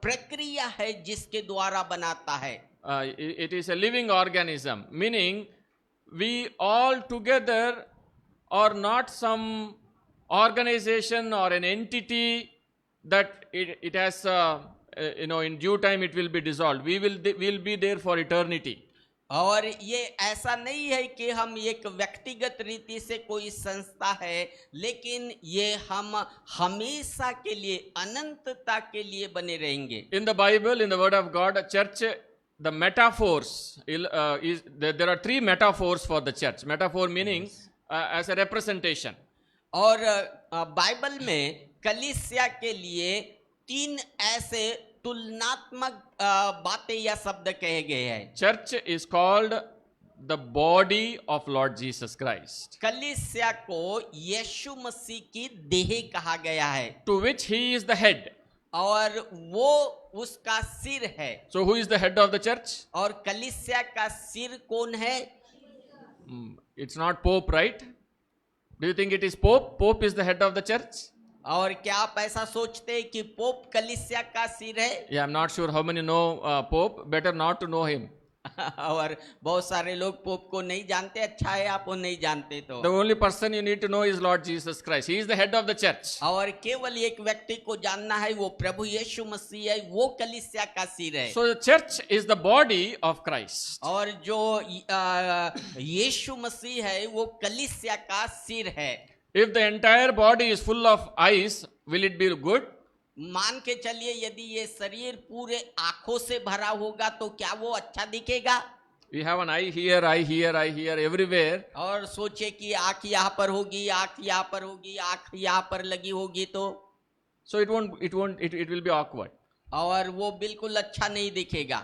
प्रक्रिया है जिसके द्वारा बनाता है। It is a living organism, meaning we all together are not some organization or an entity that it has, in due time it will be dissolved. We'll be there for eternity. और ये ऐसा नहीं है कि हम एक व्यक्तिगत रीति से कोई संस्था है, लेकिन ये हम हमेशा के लिए, अनंतता के लिए बने रहेंगे. In the Bible, in the Word of God, church, the metaphors, there are three metaphors for the church. Metaphor meaning as a representation. और बाइबल में कलीसिया के लिए तीन ऐसे तुलनात्मक बातें या शब्द कहे गए हैं. Church is called the body of Lord Jesus Christ, कलीसिया को यीशु मसीह की देह कहा गया है, to which he is the head. और वो उसका सिर है. So who is the head of the church? और कलीसिया का सिर कौन है? It's not Pope, right? Do you think it is Pope? Pope is the head of the church? और क्या आप ऐसा सोचते हैं कि पोप कलीसिया का सिर है? Yeah, I'm not sure how many know Pope. Better not to know him. और बहुत सारे लोग पोप को नहीं जानते. अच्छा है आप वो नहीं जानते तो. The only person you need to know is Lord Jesus Christ. He is the head of the church. और केवल एक व्यक्ति को जानना है, वो प्रभु यीशु मसीह है, वो कलीसिया का सिर है. So the church is the body of Christ. और जो यीशु मसीह है वो कलीसिया का सिर है. If the entire body is full of eyes, will it be good? मान के चलिए यदि ये शरीर पूरे आंखों से भरा होगा तो क्या वो अच्छा दिखेगा? We have an eye here, eye here, eye here, everywhere. और सोचे कि आंख यहाँ पर होगी, आंख यहाँ पर होगी, आंख यहाँ पर लगी होगी तो So it will be awkward. और वो बिल्कुल अच्छा नहीं दिखेगा.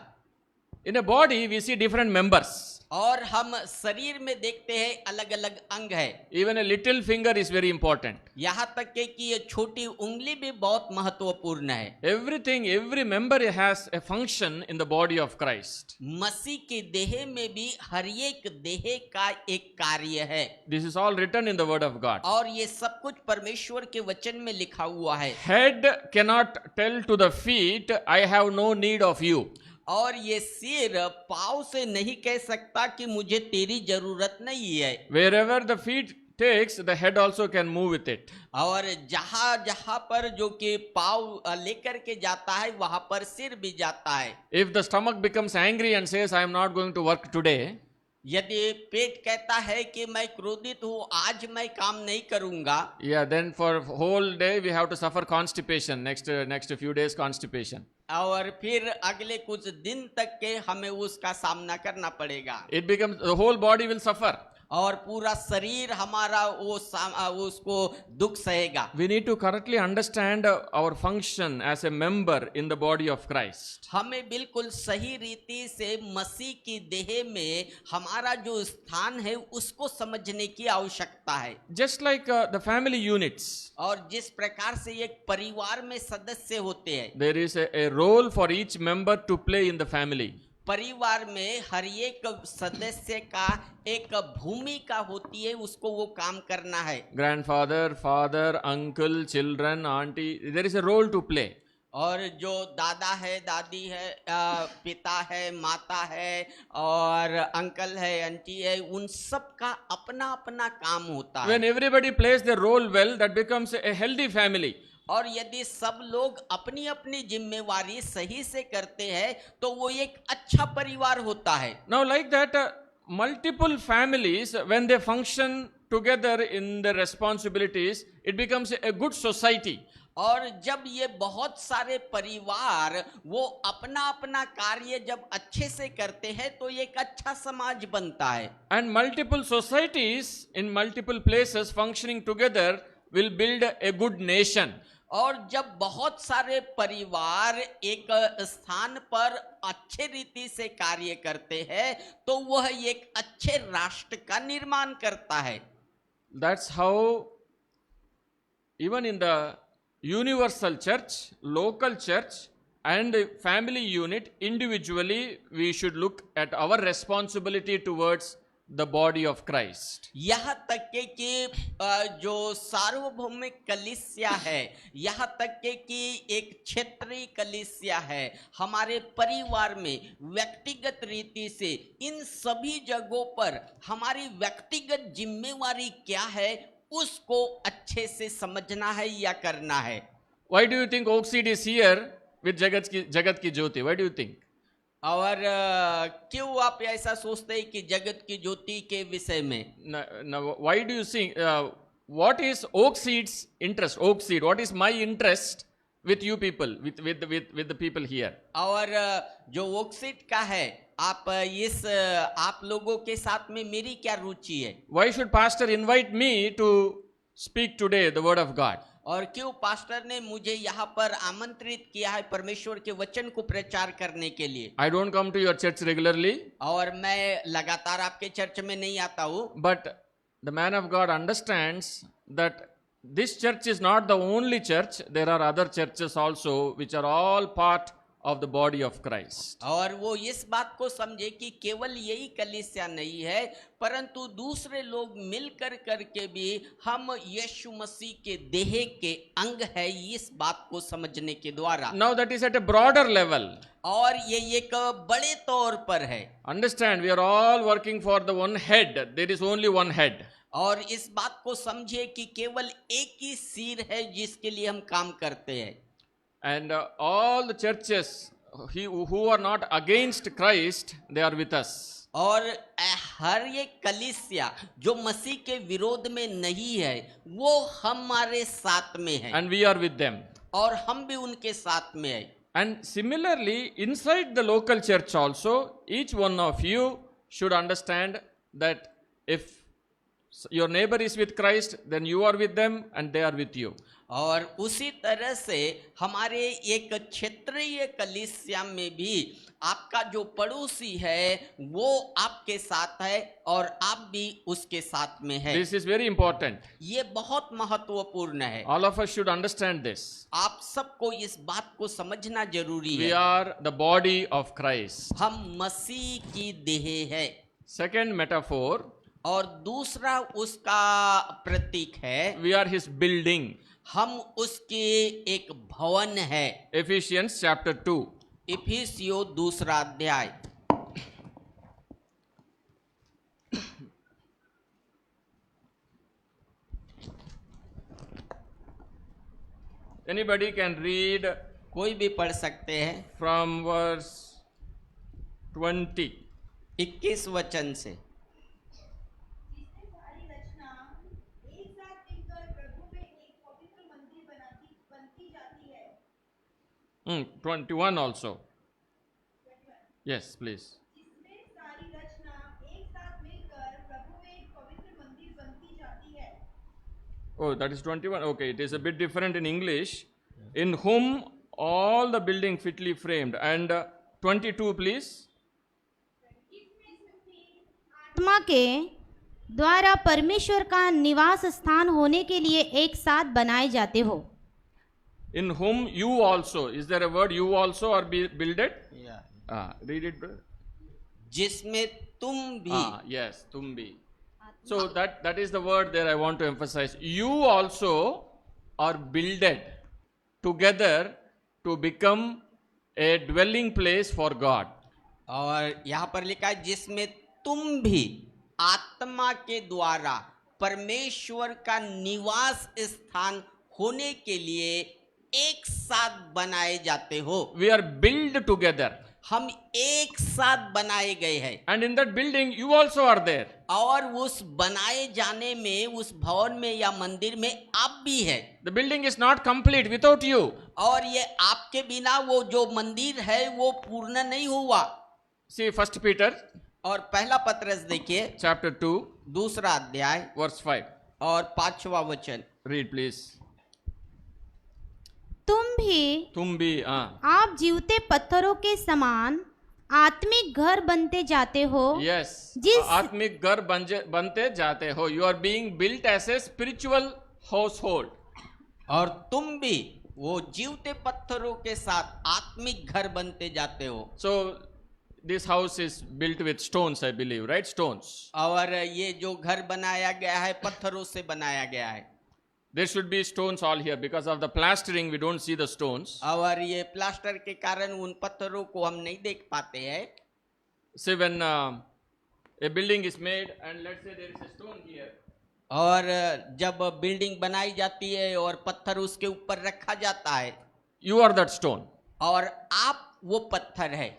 In a body, we see different members. और हम शरीर में देखते हैं अलग अलग अंग है. Even a little finger is very important. यहाँ तक कि ये छोटी उंगली भी बहुत महत्वपूर्ण है. Everything, every member has a function in the body of Christ. मसीह के देह में भी हर एक देह का एक कार्य है. This is all written in the Word of God. और ये सब कुछ परमेश्वर के वचन में लिखा हुआ है. Head cannot tell to the feet, I have no need of you. और ये सिर पाँव से नहीं कह सकता कि मुझे तेरी जरूरत नहीं है. Wherever the feet takes, the head also can move with it. और जहाँ जहाँ पर जो कि पाँव लेकर के जाता है वहां पर सिर भी जाता है. If the stomach becomes angry and says, I am not going to work today, यदि पेट कहता है कि मैं क्रोधित हूँ, आज मैं काम नहीं करूंगा, yeah, then for whole day we have to suffer constipation. Next few days constipation. और फिर अगले कुछ दिन तक के हमें उसका सामना करना पड़ेगा. It becomes, the whole body will suffer. और पूरा शरीर हमारा उसको दुख सहेगा. We need to correctly understand our function as a member in the body of Christ. हमें बिल्कुल सही रीति से मसीह की देह में हमारा जो स्थान है उसको समझने की आवश्यकता है. Just like the family units, और जिस प्रकार से एक परिवार में सदस्य होते हैं, there is a role for each member to play in the family. परिवार में हर एक सदस्य का एक भूमिका होती है, उसको वो काम करना है. Grandfather, father, uncle, children, auntie, there is a role to play. और जो दादा है, दादी है, पिता है, माता है और अंकल है, आंटी है, उन सब का अपना अपना काम होता है. When everybody plays their role well, that becomes a healthy family. और यदि सब लोग अपनी अपनी जिम्मेवारी सही से करते हैं तो वो एक अच्छा परिवार होता है. Now like that, multiple families, when they function together in their responsibilities, it becomes a good society. और जब ये बहुत सारे परिवार वो अपना अपना कार्य जब अच्छे से करते हैं तो एक अच्छा समाज बनता है. And multiple societies in multiple places functioning together will build a good nation. और जब बहुत सारे परिवार एक स्थान पर अच्छे रीति से कार्य करते हैं तो वह एक अच्छे राष्ट्र का निर्माण करता है. That's how even in the universal church, local church and the family unit, individually we should look at our responsibility towards the body of Christ. यहाँ तक के कि जो सार्वभौमिक कलीसिया है, यहाँ तक के कि एक क्षेत्रीय कलीसिया है, हमारे परिवार में व्यक्तिगत रीति से इन सभी जगहों पर हमारी व्यक्तिगत जिम्मेवारी क्या है उसको अच्छे से समझना है या करना है। Why do you think Oak Seed is here with Jagat ki Jyoti? Why do you think? और क्यों आप ऐसा सोचते हैं कि जगत की ज्योति के विषय में? Now, why do you think? What is Oak Seed's interest? Oak Seed. What is my interest with you people, with the people here? और जो वोक्सिट का है, आप लोगों के साथ में मेरी क्या रुचि है? Why should pastor invite me to speak today the word of God? और क्यों पास्टर ने मुझे यहाँ पर आमंत्रित किया है परमेश्वर के वचन को प्रचार करने के लिए? I don't come to your church regularly, और मैं लगातार आपके चर्च में नहीं आता हूँ, but the man of God understands that this church is not the only church. There are other churches also which are all part of the body of Christ. और वो इस बात को समझे कि केवल यही कलीसिया नहीं है, परंतु दूसरे लोग मिलकर करके भी हम यीशु मसीह के देह के अंग है, इस बात को समझने के द्वारा। Now that is at a broader level. और ये एक बड़े तौर पर है। Understand, we are all working for the one head. There is only one head. और इस बात को समझिए कि केवल एक ही सिर है जिसके लिए हम काम करते हैं। And all the churches who are not against Christ, they are with us. और हर एक कलीसिया जो मसीह के विरोध में नहीं है, वो हमारे साथ में है। And we are with them. और हम भी उनके साथ में है। And similarly, inside the local church also, each one of you should understand that if your neighbor is with Christ, then you are with them and they are with you. और उसी तरह से हमारे एक क्षेत्रीय कलीसिया में भी आपका जो पड़ोसी है वो आपके साथ है और आप भी उसके साथ में है। This is very important. ये बहुत महत्वपूर्ण है। All of us should understand this. आप सबको इस बात को समझना जरूरी We है। are the body of Christ. हम मसीह की देह है। Second metaphor, और दूसरा उसका प्रतीक है, we are his building. हम उसके एक भवन है। Ephesians chapter 2. इफिसियों दूसरा अध्याय। Anybody can read कोई भी पढ़ सकते हैं from verse 20. 21 वचन से। जिसमें सारी रचना एक साथ मिलकर प्रभु में एक पवित्र मंदिर बनती जाती है। 21 also. Yes, please. जिसमें सारी रचना एक साथ मिलकर प्रभु में एक पवित्र मंदिर बनती जाती है। Oh, that is 21. Okay, it is a bit different in English. In whom all the building fitly framed. And 22, please. आत्मा के द्वारा परमेश्वर का निवास स्थान होने के लिए एक साथ बनाए जाते हो। In whom you also. Is there a word you also are builded? Read it, brother. जिसमें तुम भी। Yes, tum bhi. So that is the word there I want to emphasize. You also are builded together to become a dwelling place for God. और यहाँ पर लिखा है जिसमें तुम भी आत्मा के द्वारा परमेश्वर का निवास स्थान होने के लिए एक साथ बनाए जाते हो। We are built together. हम एक साथ बनाए गए हैं। And in that building you also are there. और उस बनाए जाने में, उस भवन में या मंदिर में आप भी है। The building is not complete without you. और ये आपके बिना वो जो मंदिर है वो पूर्ण नहीं हुआ। See 1 Peter और पहला पत्रस देखिए chapter 2 दूसरा अध्याय verse 5. और 5वां वचन। Read please. तुम भी आप जीवते पत्थरों के समान आत्मिक घर बनते जाते हो। Yes. आत्मिक घर बनते जाते हो. You are being built as a spiritual household. और तुम भी वो जीवते पत्थरों के साथ आत्मिक घर बनते जाते हो। So this house is built with stones, I believe, right? Stones. और ये जो घर बनाया गया है पत्थरों से बनाया गया है। There should be stones all here because of the plastering. We don't see the stones. और ये प्लास्टर के कारण उन पत्थरों को हम नहीं देख पाते हैं। See when a building is made and let's say there is a stone here. और जब बिल्डिंग बनाई जाती है और पत्थर उसके ऊपर रखा जाता है You are that stone. और आप वो पत्थर है।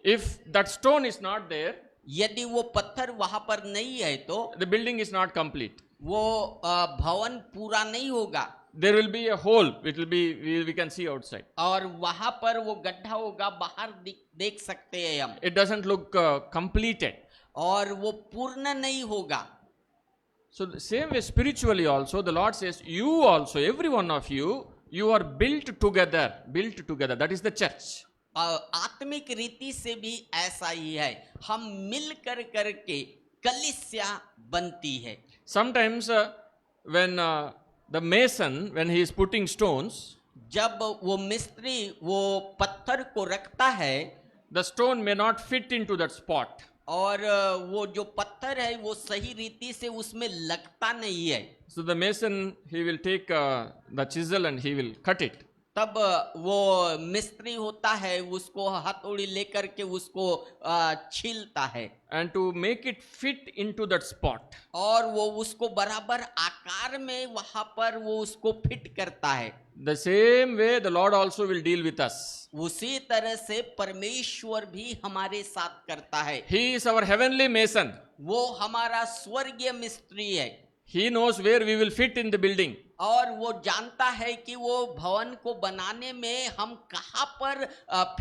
If that stone is not there, यदि वो पत्थर वहां पर नहीं है तो the building is not complete. वो भवन पूरा नहीं होगा There will be a hole. It will be, we can see outside. और वहां पर वो गड्ढा होगा, बाहर देख सकते हैं हम, It doesn't look completed. और वो पूर्ण नहीं होगा। So the same way spiritually also, the Lord says, you also, every one of you, you are built together. Built together. That is the church. आत्मिक रीति से भी ऐसा ही है, हम मिल कर करके कलीसिया बनती है। Sometimes when the mason, when he is putting stones, जब वो मिस्त्री वो पत्थर को रखता है, the stone may not fit into that spot. और वो जो पत्थर है वो सही रीति से उसमें लगता नहीं है। So the mason, he will take the chisel and he will cut it. तब वो मिस्त्री होता है, उसको हथौड़ी लेकर के उसको छीलता है, And to make it fit into that spot. और वो उसको बराबर आकार में वहां पर वो उसको फिट करता है। The same way the Lord also will deal with us. उसी तरह से परमेश्वर भी हमारे साथ करता है। He is our heavenly mason. वो हमारा स्वर्गीय मिस्त्री है। He knows where we will fit in the building. और वो जानता है कि वो भवन को बनाने में हम कहाँ पर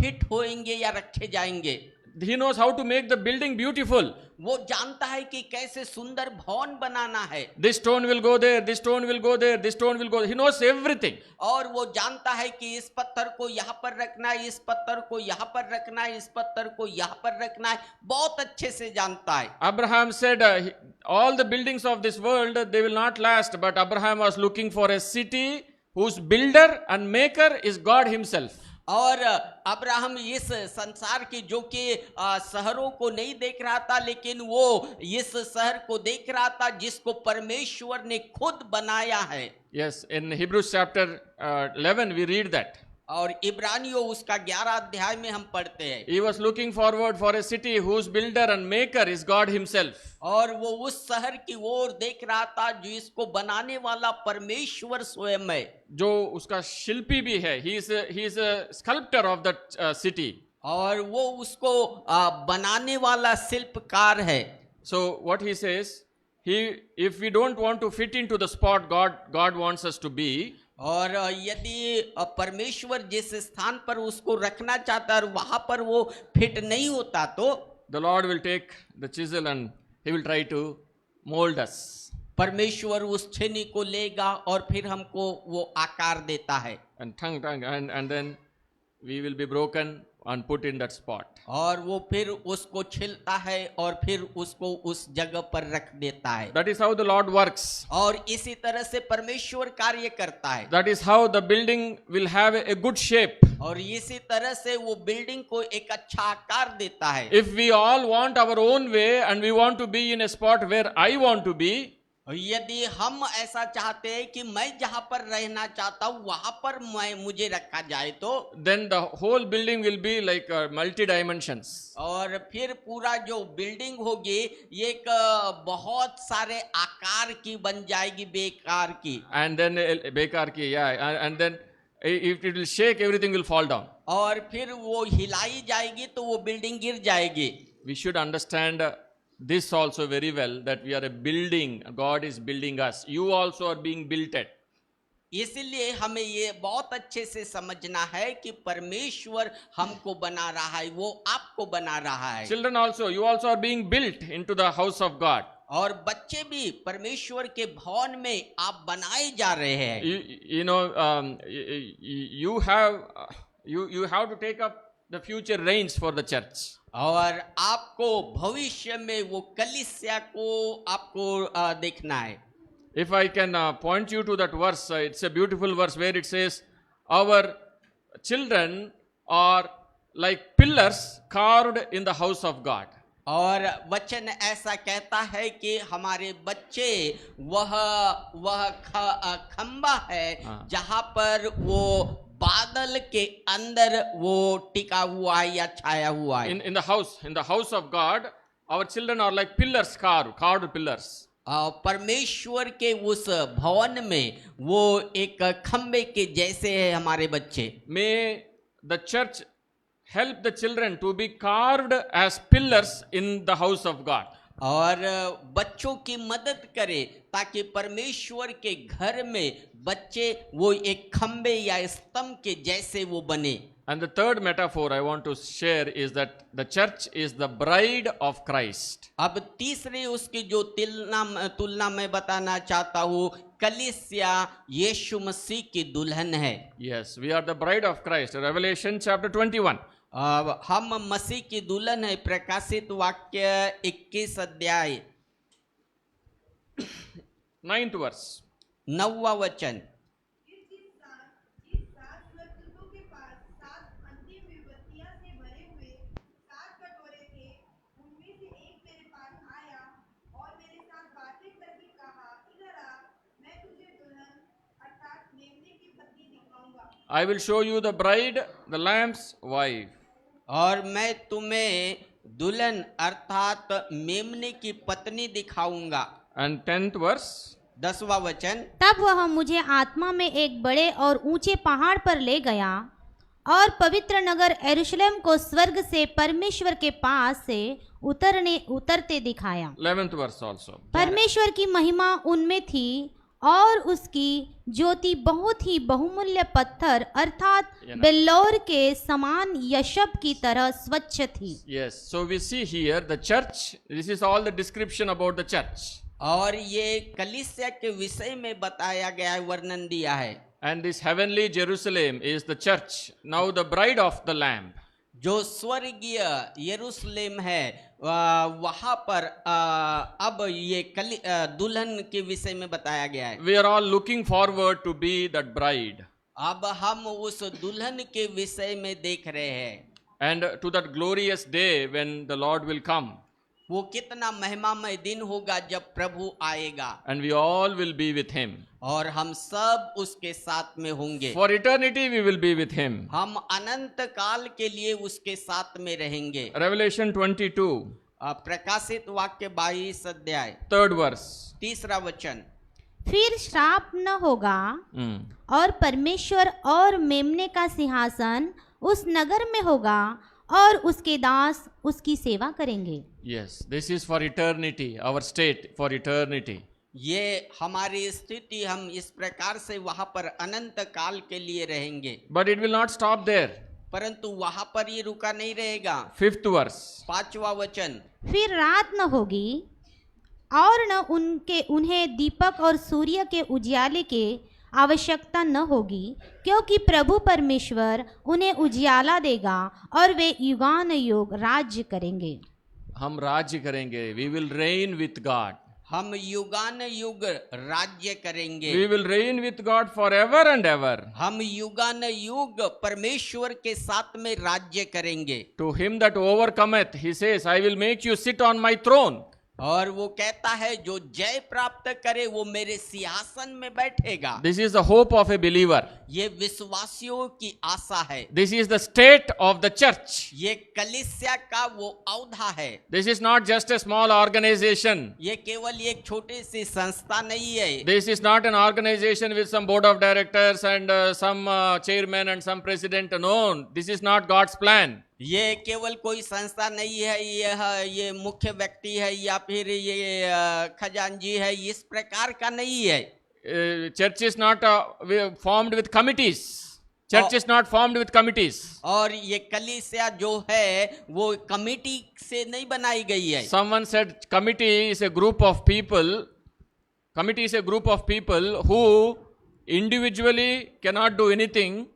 फिट होएंगे या रखे जाएंगे। He knows how to make the building beautiful. वो जानता है कि कैसे सुंदर भवन बनाना है। This stone will go there, this stone will go there, this stone will go there. He knows everything. और वो जानता है कि इस पत्थर को यहाँ पर रखना है, इस पत्थर को यहाँ पर रखना है, इस पत्थर को यहाँ पर रखना है, बहुत अच्छे से जानता है। Abraham said, all the buildings of this world, they will not last. But Abraham was looking for a city whose builder and maker is God himself. और अब्राहम इस संसार की जो कि शहरों को नहीं देख रहा था, लेकिन वो इस शहर को देख रहा था जिसको परमेश्वर ने खुद बनाया है। Yes, in Hebrews chapter 11 we read that. और इब्रानियों उसका 11 अध्याय में हम पढ़ते हैं। He was looking forward for a city whose builder and maker is God himself. और वो उस शहर की ओर देख रहा था जो इसको बनाने वाला परमेश्वर स्वयं है, जो उसका शिल्पी भी है. He is a sculptor of that city. और वो उसको बनाने वाला शिल्पकार है। So what he says, if we don't want to fit into the spot God wants us to be, और यदि परमेश्वर जिस स्थान पर उसको रखना चाहता है और वहां पर वो फिट नहीं होता तो the Lord will take the chisel and he will try to mold us. परमेश्वर उस छेनी को लेगा और फिर हमको वो आकार देता है। And then we will be broken and put in that spot. और वो फिर उसको छिलता है और फिर उसको उस जगह पर रख देता है। That is how the Lord works. और इसी तरह से परमेश्वर कार्य करता है। That is how the building will have a good shape. और इसी तरह से वो बिल्डिंग को एक अच्छा आकार देता है। If we all want our own way and we want to be in a spot where I want to be, यदि हम ऐसा चाहते हैं कि मैं जहां पर रहना चाहता हूं वहां पर मुझे रखा जाए तो then the whole building will be like multi dimensions. और फिर पूरा जो बिल्डिंग होगी ये एक बहुत सारे आकार की बन जाएगी, बेकार की। And then bekar ki, yeah, and then if it will shake, everything will fall down. और फिर वो हिलाई जाएगी तो वो बिल्डिंग गिर जाएगी। We should understand this also very well, that we are a building. God is building us. You also are being built at. इसलिए हमें ये बहुत अच्छे से समझना है कि परमेश्वर हमको बना रहा है, वो आपको बना रहा है। Children also, you also are being built into the house of God. और बच्चे भी परमेश्वर के भवन में आप बनाए जा रहे हैं। You know, you have to take up the future reigns for the church. और आपको भविष्य में वो कलीसिया को आपको देखना है। If I can point you to that verse, it's a beautiful verse where it says, our children are like pillars carved in the house of God. और वचन ऐसा कहता है कि हमारे बच्चे वह खंबा है जहां पर वो बादल के अंदर वो टिका हुआ है या छाया हुआ है। In the house of God, our children are like pillars, carved pillars. परमेश्वर के उस भवन में वो एक खंबे के जैसे है हमारे बच्चे। May the church help the children to be carved as pillars in the house of God. और बच्चों की मदद करे ताकि परमेश्वर के घर में बच्चे वो एक खंबे या स्तंभ के जैसे वो बने। And the third metaphor I want to share is that the church is the bride of Christ. अब तीसरी उसकी जो तुलना मैं बताना चाहता हूँ, कलीसिया यीशु मसीह की दुल्हन है। Yes, we are the bride of Christ. Revelation chapter 21. अब हम मसीह की दुल्हन है। प्रकाशित वाक्य 21 अध्याय 9th verse. 9वां वचन। इस सात स्वर्गदूतों के पास सात अंतिम विपत्तियां से भरे हुए सात कटोरे थे। उनमें से एक मेरे पास आया और मेरे साथ बातें करके कहा, इधर आ, मैं तुझे दुल्हन अर्थात मेमने की पत्नी दिखाऊंगा। I will show you the bride, the lamb's wife. और मैं तुम्हें दुल्हन अर्थात मेमने की पत्नी दिखाऊंगा। And 10th verse. 10वां वचन। तब वह मुझे आत्मा में एक बड़े और ऊंचे पहाड़ पर ले गया और पवित्र नगर यरूशलेम को स्वर्ग से परमेश्वर के पास से उतरते दिखाया। 11th verse also. परमेश्वर की महिमा उनमें थी और उसकी ज्योति बहुत ही बहुमूल्य पत्थर अर्थात बेल्लौर के समान यशब की तरह स्वच्छ थी। Yes, so we see here the church. This is all the description about the church. और ये कलीसिया के विषय में बताया गया है, वर्णन दिया है। And this heavenly Jerusalem is the church, now the bride of the Lamb. जो स्वर्गीय यरूशलेम है वहां पर अब ये दुल्हन के विषय में बताया गया है। We are all looking forward to be that bride. अब हम उस दुल्हन के विषय में देख रहे हैं। And to that glorious day when the Lord will come. वो कितना महिमामय दिन होगा जब प्रभु आएगा। And we all will be with him. और हम सब उसके साथ में होंगे। For eternity we will be with him. हम अनंत काल के लिए उसके साथ में रहेंगे। Revelation 22. प्रकाशित वाक्य 22 अध्याय 3rd verse. 3रा वचन। फिर श्राप न होगा और परमेश्वर और मेमने का सिंहासन उस नगर में होगा और उसके दास उसकी सेवा करेंगे। Yes, this is for eternity, our state for eternity. ये हमारी स्थिति, हम इस प्रकार से वहां पर अनंत काल के लिए रहेंगे। But it will not stop there. परंतु वहां पर ये रुका नहीं रहेगा। 5th verse. 5वां वचन। फिर रात न होगी और न उन्हें दीपक और सूर्य के उजियाले के आवश्यकता न होगी, क्योंकि प्रभु परमेश्वर उन्हें उजियाला देगा और वे युगानुयुग राज्य करेंगे। हम राज्य करेंगे। We will reign with God. हम युगानुयुग राज्य करेंगे। We will reign with God forever and ever. हम युगानुयुग परमेश्वर के साथ में राज्य करेंगे। To him that overcometh, he says, I will make you sit on my throne. और वो कहता है जो जय प्राप्त करे वो मेरे सिंहासन में बैठेगा। This is the hope of a believer. ये विश्वासियों की आशा है। This is the state of the church. ये कलीसिया का वो औधा है। This is not just a small organization. ये केवल एक छोटी सी संस्था नहीं है। This is not an organization with some board of directors and some chairman and some president. No, this is not God's plan. ये केवल कोई संस्था नहीं है, ये मुख्य व्यक्ति है या फिर ये खजांजी है, इस प्रकार का नहीं है। Church is not formed with committees. Church is not formed with committees. और ये कलीसिया जो है वो कमिटी से नहीं बनाई गई है। Someone said committee is a group of people. Committee is a group of people who individually cannot do anything.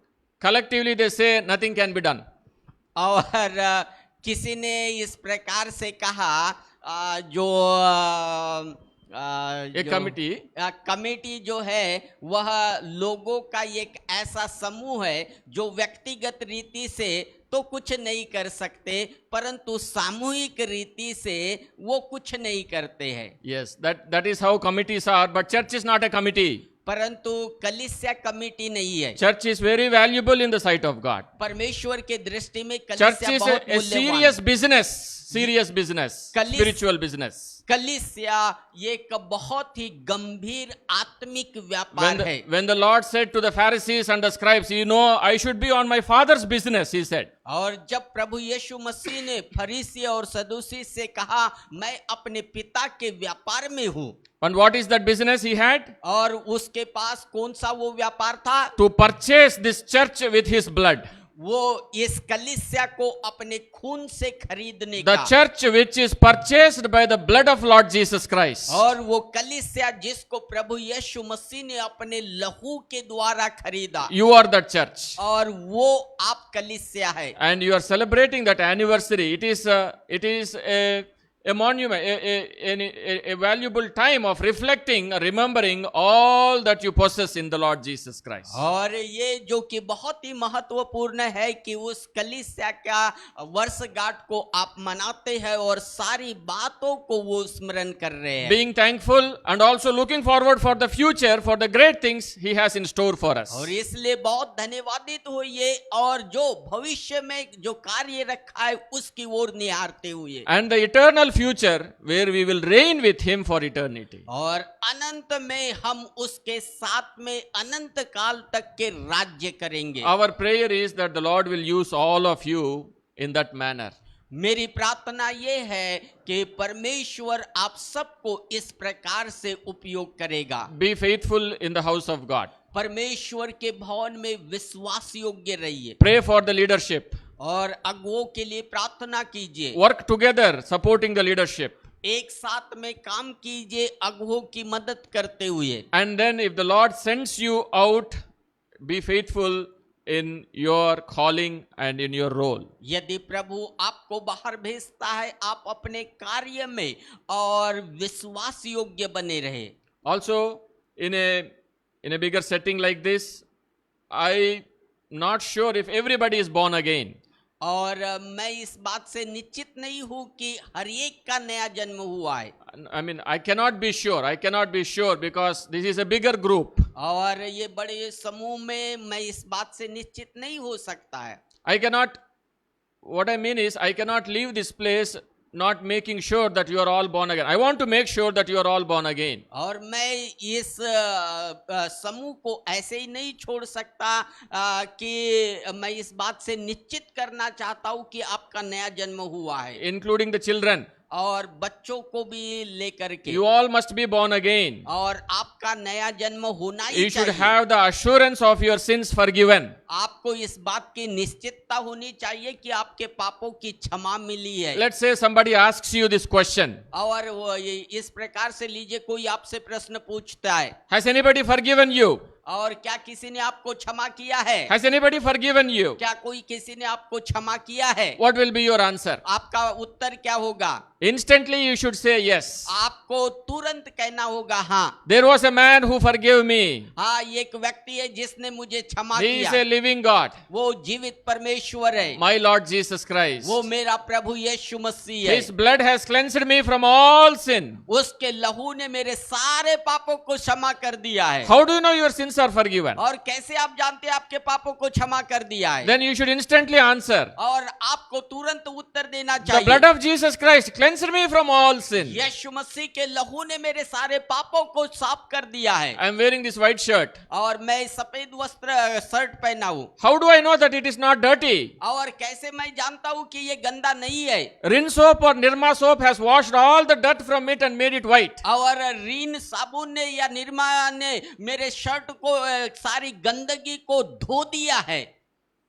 Collectively they say nothing can be done. और किसी ने इस प्रकार से कहा एक कमेटी जो है वह लोगों का एक ऐसा समूह है जो व्यक्तिगत रीति से तो कुछ नहीं कर सकते, परंतु सामूहिक रीति से वो कुछ नहीं करते हैं। Yes, that is how committees are, but church is not a committee. परंतु कलीसिया कमिटी नहीं है। Church is very valuable in the sight of God. परमेश्वर के दृष्टि में Church कलीसिया is बहुत a serious business. serious business, Kalis- spiritual business. कलीसिया ये एक बहुत ही गंभीर आत्मिक व्यापार है। When the Lord said to the Pharisees and the scribes, you know, I should be on my father's business, he said. और जब प्रभु यीशु मसीह ने फरीसी और सदूसी से कहा मैं अपने पिता के व्यापार में हूँ, And what is that business he had? और उसके पास कौन सा वो व्यापार था? To purchase this church with his blood. वो इस कलीसिया को अपने खून से खरीदने The का, church which is purchased by the blood of Lord Jesus Christ. और वो कलीसिया जिसको प्रभु यीशु मसीह ने अपने लहू के द्वारा खरीदा, You are that church. और वो आप कलीसिया है। And you are celebrating that anniversary. It is a monument, a valuable time of reflecting, remembering all that you possess in the Lord Jesus Christ. और ये जो कि बहुत ही महत्वपूर्ण है कि उस कलीसिया का वर्षगांठ को आप मनाते हैं और सारी बातों को वो स्मरण कर रहे हैं, Being thankful and also looking forward for the future, for the great things He has in store for us. और इसलिए बहुत धन्यवादित होइए और जो भविष्य में जो कार्य रखा है उसकी ओर निहारते हुए, And the eternal future where we will reign with Him for eternity. और अनंत में हम उसके साथ में अनंत काल तक के राज्य करेंगे। Our prayer is that the Lord will use all of you in that manner. मेरी प्रार्थना ये है कि परमेश्वर आप सबको इस प्रकार से उपयोग करेगा। Be faithful in the house of God. परमेश्वर के भवन में विश्वास योग्य रहिए Pray for the leadership. और अगुओं के लिए प्रार्थना कीजिए। Work together supporting the leadership. एक साथ में काम कीजिए अगुओं की मदद करते हुए। And then if the Lord sends you out, be faithful in your calling and in your role. यदि प्रभु आपको बाहर भेजता है आप अपने कार्य में और विश्वास योग्य बने रहे। Also, in a bigger setting like this, I'm not sure if everybody is born again. और मैं इस बात से निश्चित नहीं हूं कि हर एक का नया जन्म हुआ है। I mean, I cannot be sure because this is a bigger group. और ये बड़े समूह में मैं इस बात से निश्चित नहीं हो सकता है। What I mean is, I cannot leave this place not making sure that you are all born again. I want to make sure that you are all born again. और मैं इस समूह को ऐसे ही नहीं छोड़ सकता कि मैं इस बात से निश्चित करना चाहता हूं कि आपका नया जन्म हुआ है, Including the children. और बच्चों को भी लेकर के। You all must be born again. और आपका नया जन्म होना ही You should चाहिए। have the assurance of your sins forgiven. आपको इस बात की निश्चितता होनी चाहिए कि आपके पापों की क्षमा मिली है। Let's say somebody asks you this question. और वो ये इस प्रकार से लीजिए, कोई आपसे प्रश्न पूछता है, Has anybody forgiven you? और क्या किसी ने आपको क्षमा किया है? Has anybody forgiven you? क्या कोई किसी ने आपको क्षमा किया है? What will be your answer? आपका उत्तर क्या होगा? Instantly you should say yes. आपको तुरंत कहना होगा हाँ। There was a man who forgave me. हाँ, ये एक व्यक्ति है जिसने मुझे क्षमा He is किया। a living God. वो जीवित परमेश्वर है। My Lord Jesus Christ. वो मेरा प्रभु यीशु मसीह है। His blood has cleansed me from all sin. उसके लहू ने मेरे सारे पापों को क्षमा कर दिया है। How do you know your sins are forgiven? और कैसे आप जानते हैं आपके पापों को क्षमा कर दिया है? Then you should instantly answer. और आपको तुरंत उत्तर देना The blood चाहिए। of Jesus Christ cleansed me from all sin. यीशु मसीह के लहू ने मेरे सारे पापों को साफ कर दिया है। I am wearing this white shirt. और मैं सफेद वस्त्र शर्ट पहना हूँ। How do I know that it is not dirty? और कैसे मैं जानता हूँ कि ये गंदा नहीं है? Rin soap or Nirma soap has washed all the dirt from it and made it white. और रीन साबुन ने या निरमा ने मेरे शर्ट को सारी गंदगी को धो दिया है।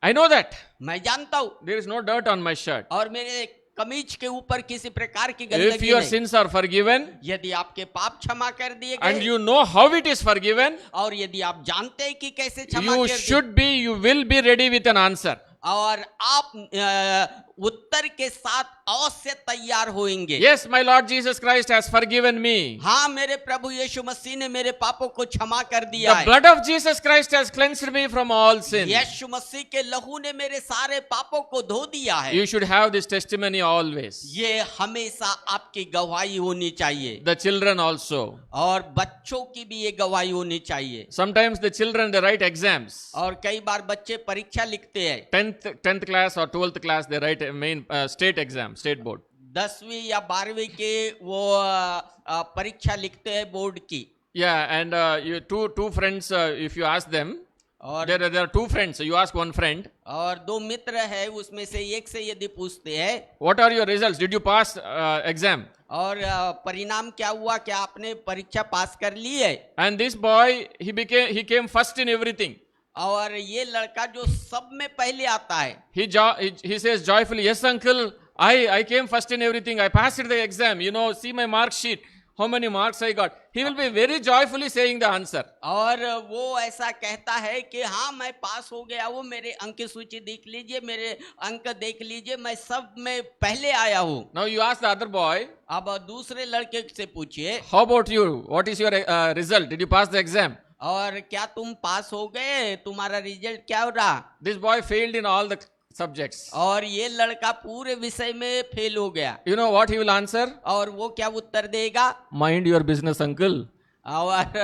I know that. मैं जानता हूँ। There is no dirt on my shirt. और मेरे कमीज के ऊपर किसी प्रकार की If गंदगी your नहीं। sins are forgiven यदि आपके पाप क्षमा कर दिए and गए you know how it is forgiven, और यदि आप जानते हैं कि कैसे क्षमा you कर दिए, you will be ready with an answer. और आप उत्तर के साथ अवश्य तैयार होंगे। Yes, my Lord Jesus Christ has forgiven me. हाँ, मेरे प्रभु यीशु मसीह ने मेरे पापों को क्षमा कर दिया The है। blood of Jesus Christ has cleansed me from all sin. यीशु मसीह के लहू ने मेरे सारे पापों को धो दिया है। You should have this testimony always. ये हमेशा आपकी गवाही होनी चाहिए। The children also. और बच्चों की भी ये गवाही होनी चाहिए। Sometimes the children, they write exams. और कई बार बच्चे परीक्षा लिखते हैं। 10th class or 12th class, they write a main state exam, state board. 10वीं या 12वीं के वो परीक्षा लिखते हैं बोर्ड की। Yeah, and you two friends, if you ask them, और there are two friends. You ask one friend, और दो मित्र है, उसमें से एक से यदि पूछते हैं what are your results? Did you pass exam? और परिणाम क्या हुआ, क्या आपने परीक्षा पास कर ली है? And this boy, he came first in everything. और ये लड़का जो सब में पहले आता है, He says joyfully, yes uncle, I came first in everything. I passed the exam. You know, see my mark sheet. How many marks I got? He will be very joyfully saying the answer. और वो ऐसा कहता है कि हाँ मैं पास हो गया, वो मेरे अंक सूची देख लीजिए, मेरे अंक देख लीजिए, मैं सब में पहले आया हूँ। Now you ask the other boy, अब दूसरे लड़के से पूछिए, how about you? What is your result? Did you pass the exam? और क्या तुम पास हो गए, तुम्हारा रिजल्ट क्या हो रहा? This boy failed in all the subjects. और ये लड़का पूरे विषय में फेल हो गया। You know what he will answer? और वो क्या उत्तर देगा? Mind your business, uncle. और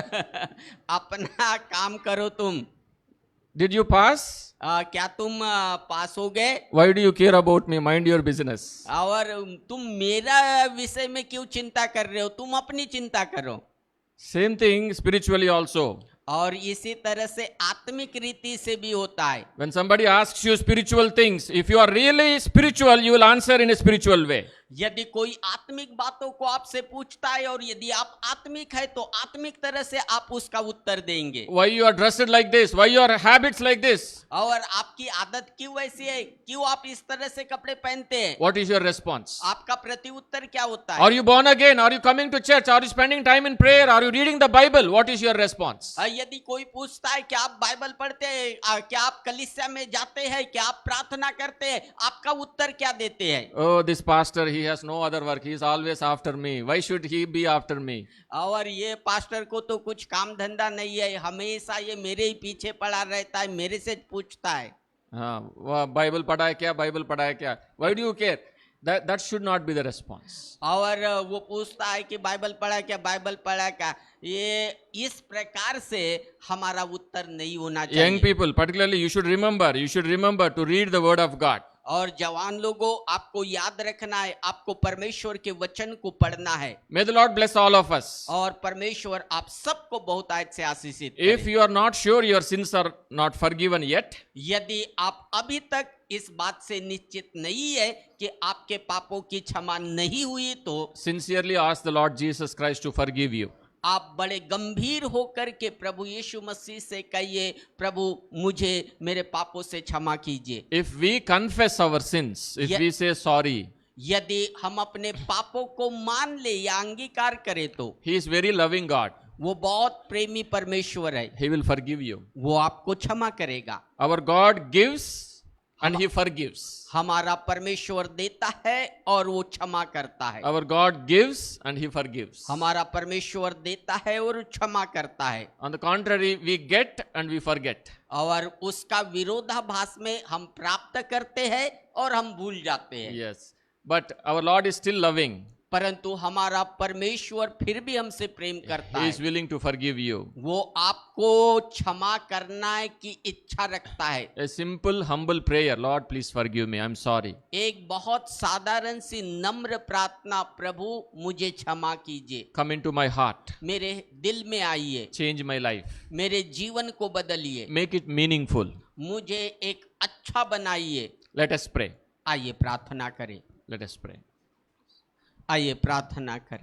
अपना काम करो तुम। Did you pass? क्या तुम पास हो गए? Why do you care about me? Mind your business. और तुम मेरा विषय में क्यों चिंता कर रहे हो? तुम अपनी चिंता करो। Same thing spiritually also. और इसी तरह से आत्मिक रीति से भी होता है। When somebody asks you spiritual things, if you are really spiritual, you will answer in a spiritual way. यदि कोई आत्मिक बातों को आपसे पूछता है और यदि आप आत्मिक है तो आत्मिक तरह से आप उसका उत्तर देंगे। Why you are dressed like this? Why your habits like this? और आपकी आदत क्यों ऐसी है, क्यों आप इस तरह से कपड़े पहनते हैं? What is your response? आपका प्रति उत्तर क्या होता है? Are you born again? Are you coming to church? Are you spending time in prayer? Are you reading the Bible? What is your response? यदि कोई पूछता है क्या आप बाइबल पढ़ते हैं, क्या आप कलीसिया में जाते हैं, क्या आप प्रार्थना करते हैं, आपका उत्तर क्या देते हैं? Oh, this pastor, he has no other work. He is always after me. Why should he be after me? और ये पास्टर को तो कुछ काम धंधा नहीं है, हमेशा ये मेरे ही पीछे पड़ा रहता है, मेरे से पूछता है। हाँ, वह बाइबल पढ़ा है क्या? बाइबल पढ़ा है क्या? Why do you care? That should not be the response. और वो पूछता है कि बाइबल पढ़ा क्या, बाइबल पढ़ा क्या, ये इस प्रकार से हमारा उत्तर नहीं होना चाहिए। Young people, particularly, you should remember to read the word of God. और जवान लोगों, आपको याद रखना है, आपको परमेश्वर के वचन को पढ़ना है। May the Lord bless all of us. और परमेश्वर आप सबको बहुत आयत से आशीषित If करे। you are not sure your sins are not forgiven yet, यदि आप अभी तक इस बात से निश्चित नहीं है कि आपके पापों की क्षमा नहीं हुई, तो sincerely ask the Lord Jesus Christ to forgive you. आप बड़े गंभीर होकर के प्रभु यीशु मसीह से कहिए, प्रभु मुझे मेरे पापों से क्षमा कीजिए। If we confess our sins, if Ye- we say sorry, यदि हम अपने पापों को मान ले या अंगीकार करें तो He is very loving God. वो बहुत प्रेमी परमेश्वर है, He will forgive you. वो आपको क्षमा करेगा। Our God gives and He forgives. हमारा परमेश्वर देता है और वो क्षमा करता है। Our God gives and He forgives. हमारा परमेश्वर देता है और क्षमा करता है। On the contrary, we get and we forget. और उसका विरोधाभास में हम प्राप्त करते हैं और हम भूल जाते हैं। Yes. But our Lord is still loving. परंतु हमारा परमेश्वर फिर भी हमसे प्रेम करता He है। is willing to forgive you. वो आपको क्षमा करना की इच्छा रखता है। A simple, humble prayer. Lord, please forgive me. I'm sorry. एक बहुत साधारण सी नम्र प्रार्थना, प्रभु मुझे क्षमा कीजिए, Come into my heart. मेरे दिल में आइए, Change my life. मेरे जीवन को बदलिए, Make it meaningful. मुझे एक अच्छा बनाइए। Let us pray. आइए प्रार्थना करें, Let us pray. आइए प्रार्थना करें।